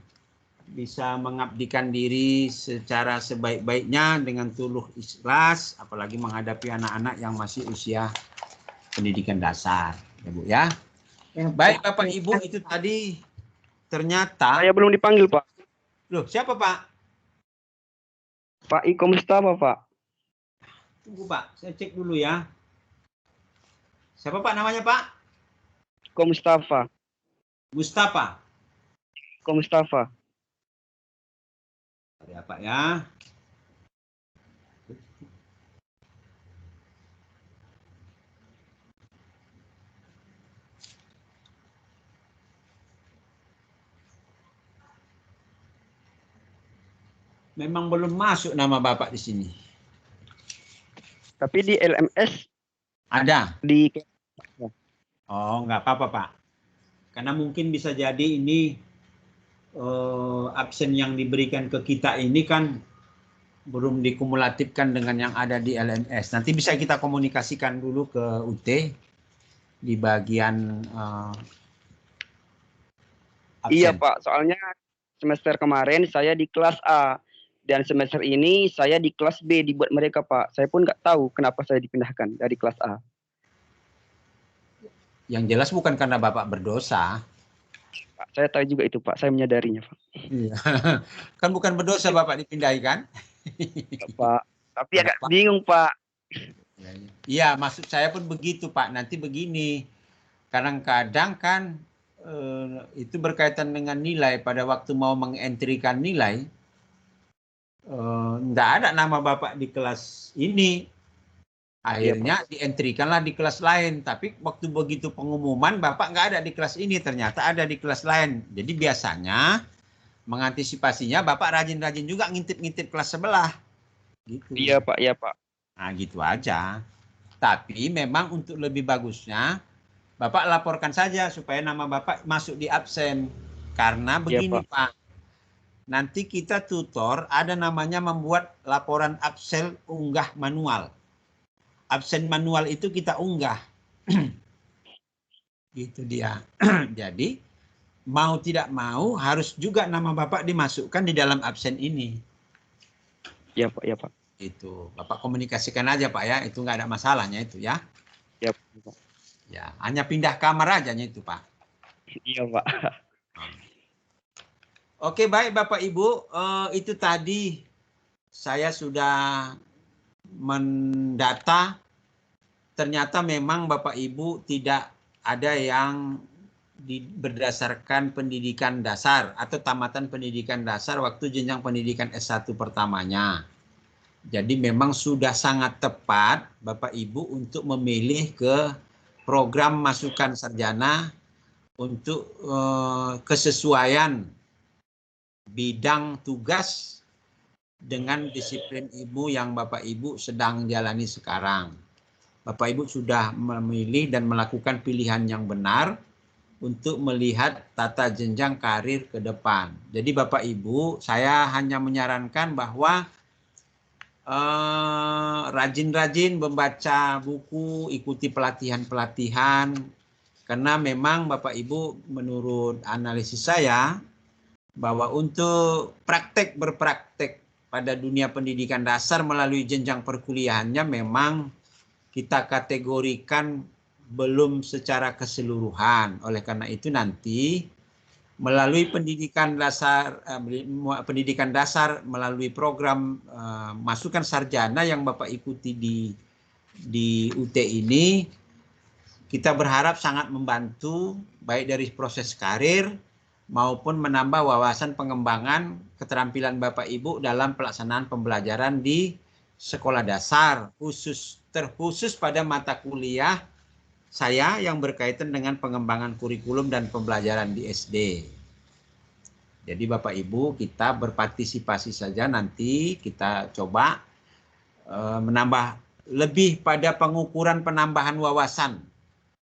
bisa mengabdikan diri secara sebaik-baiknya dengan tulus ikhlas, apalagi menghadapi anak-anak yang masih usia pendidikan dasar, ya, Bu ya. Ya, baik, Bapak Ibu, itu tadi ternyata Saya belum dipanggil, Pak. Loh, siapa, Pak? Pak Iko Mustafa, Pak. Tunggu, Pak, saya cek dulu ya. Siapa, Pak, namanya, Pak? Iko Mustafa. Mustafa. Iko Mustafa. Ya, Pak ya. Memang belum masuk nama Bapak di sini. Tapi di LMS ada. Di Oh, nggak apa-apa, Pak. Karena mungkin bisa jadi ini absen yang diberikan ke kita ini kan belum dikumulatifkan dengan yang ada di LMS. Nanti bisa kita komunikasikan dulu ke UT di bagian absen. Iya, Pak. Soalnya semester kemarin saya di kelas A dan semester ini saya di kelas B dibuat mereka, Pak. Saya pun nggak tahu kenapa saya dipindahkan dari kelas A. Yang jelas bukan karena Bapak berdosa. Pak, saya tahu juga itu, Pak. Saya menyadarinya, Pak. Iya. Kan bukan berdosa Bapak dipindahi kan? Pak, tapi agak bingung, Pak. Iya, maksud saya pun begitu, Pak. Nanti begini. Kadang-kadang kan itu berkaitan dengan nilai. Pada waktu mau mengentrikan nilai, enggak ada nama Bapak di kelas ini. Akhirnya dientrikanlah di kelas lain. Tapi waktu begitu pengumuman, Bapak nggak ada di kelas ini. Ternyata ada di kelas lain. Jadi biasanya mengantisipasinya Bapak rajin-rajin juga ngintip-ngintip kelas sebelah. Gitu. Iya, Pak. Iya, Pak. Nah, gitu aja. Tapi memang untuk lebih bagusnya, Bapak laporkan saja supaya nama Bapak masuk di absen. Karena begini, Iya, Pak. Nanti kita tutor ada namanya membuat laporan absen unggah manual. Absen manual itu kita unggah. Gitu dia. Jadi mau tidak mau harus juga nama Bapak dimasukkan di dalam absen ini. Iya, Pak. Iya, Pak. Itu Bapak komunikasikan aja, Pak ya. Itu nggak ada masalahnya itu ya. Iya, Pak. Ya, hanya pindah kamar aja itu, Pak. Iya, Pak. Oke, baik Bapak Ibu. Itu tadi saya sudah mendata. Ternyata memang Bapak Ibu tidak ada yang berdasarkan pendidikan dasar atau tamatan pendidikan dasar waktu jenjang pendidikan S1 pertamanya. Jadi memang sudah sangat tepat Bapak Ibu untuk memilih ke program masukan sarjana untuk kesesuaian bidang tugas dengan disiplin ilmu yang Bapak Ibu sedang jalani sekarang. Bapak Ibu sudah memilih dan melakukan pilihan yang benar untuk melihat tata jenjang karir ke depan. Jadi Bapak Ibu, saya hanya menyarankan bahwa rajin-rajin membaca buku, ikuti pelatihan-pelatihan, karena memang Bapak Ibu menurut analisis saya bahwa untuk berpraktek pada dunia pendidikan dasar melalui jenjang perkuliahannya memang kita kategorikan belum secara keseluruhan. Oleh karena itu nanti melalui pendidikan dasar melalui program masukan sarjana yang Bapak ikuti di UT ini, kita berharap sangat membantu baik dari proses karir maupun menambah wawasan pengembangan keterampilan Bapak Ibu dalam pelaksanaan pembelajaran di sekolah dasar, terkhusus pada mata kuliah saya yang berkaitan dengan pengembangan kurikulum dan pembelajaran di SD. Jadi Bapak Ibu, kita berpartisipasi saja, nanti kita coba menambah lebih pada pengukuran penambahan wawasan.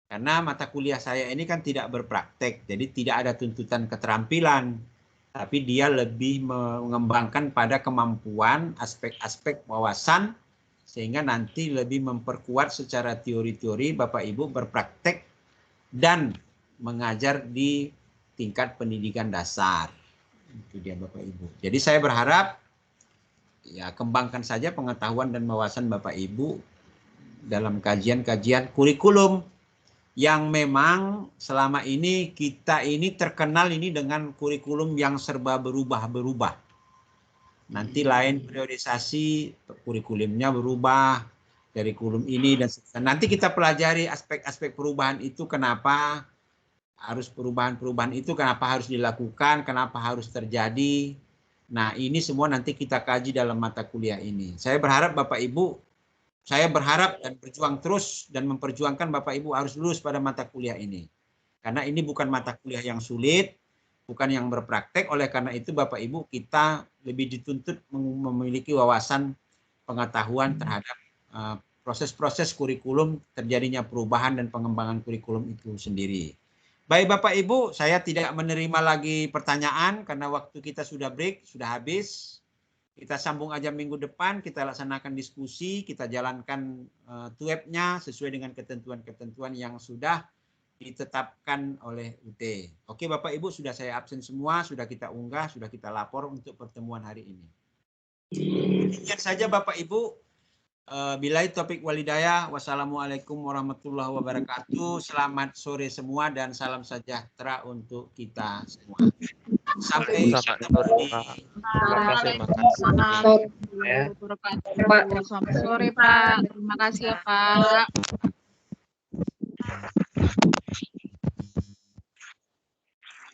Karena mata kuliah saya ini kan tidak berpraktek, jadi tidak ada tuntutan keterampilan, tapi dia lebih mengembangkan pada kemampuan aspek-aspek wawasan, sehingga nanti lebih memperkuat secara teori-teori Bapak Ibu berpraktek dan mengajar di tingkat pendidikan dasar. Itu dia Bapak Ibu. Jadi saya berharap ya kembangkan saja pengetahuan dan wawasan Bapak Ibu dalam kajian-kajian kurikulum yang memang selama ini kita ini terkenal ini dengan kurikulum yang serba berubah-berubah. Nanti lain periodisasi kurikulumnya berubah dari kurikulum ini dan nanti kita pelajari aspek-aspek perubahan itu, kenapa harus perubahan-perubahan itu, kenapa harus dilakukan, kenapa harus terjadi. Nah, ini semua nanti kita kaji dalam mata kuliah ini. Saya berharap Bapak Ibu, saya berharap dan berjuang terus dan memperjuangkan Bapak Ibu harus lulus pada mata kuliah ini. Karena ini bukan mata kuliah yang sulit, bukan yang berpraktek. Oleh karena itu Bapak Ibu, kita lebih dituntut memiliki wawasan pengetahuan terhadap proses-proses kurikulum, terjadinya perubahan dan pengembangan kurikulum itu sendiri. Baik Bapak Ibu, saya tidak menerima lagi pertanyaan karena waktu kita sudah break, sudah habis. Kita sambung aja minggu depan, kita laksanakan diskusi, kita jalankan webnya sesuai dengan ketentuan-ketentuan yang sudah ditetapkan oleh UT. Oke Bapak Ibu, sudah saya absen semua, sudah kita unggah, sudah kita lapor untuk pertemuan hari ini. Demikian saja Bapak Ibu. Billahi taufiq walhidayah. Wassalamualaikum warahmatullahi wabarakatuh. Selamat sore semua dan salam sejahtera untuk kita semua. Sampai ketemu di Selamat sore Pak. Terima kasih ya Pak.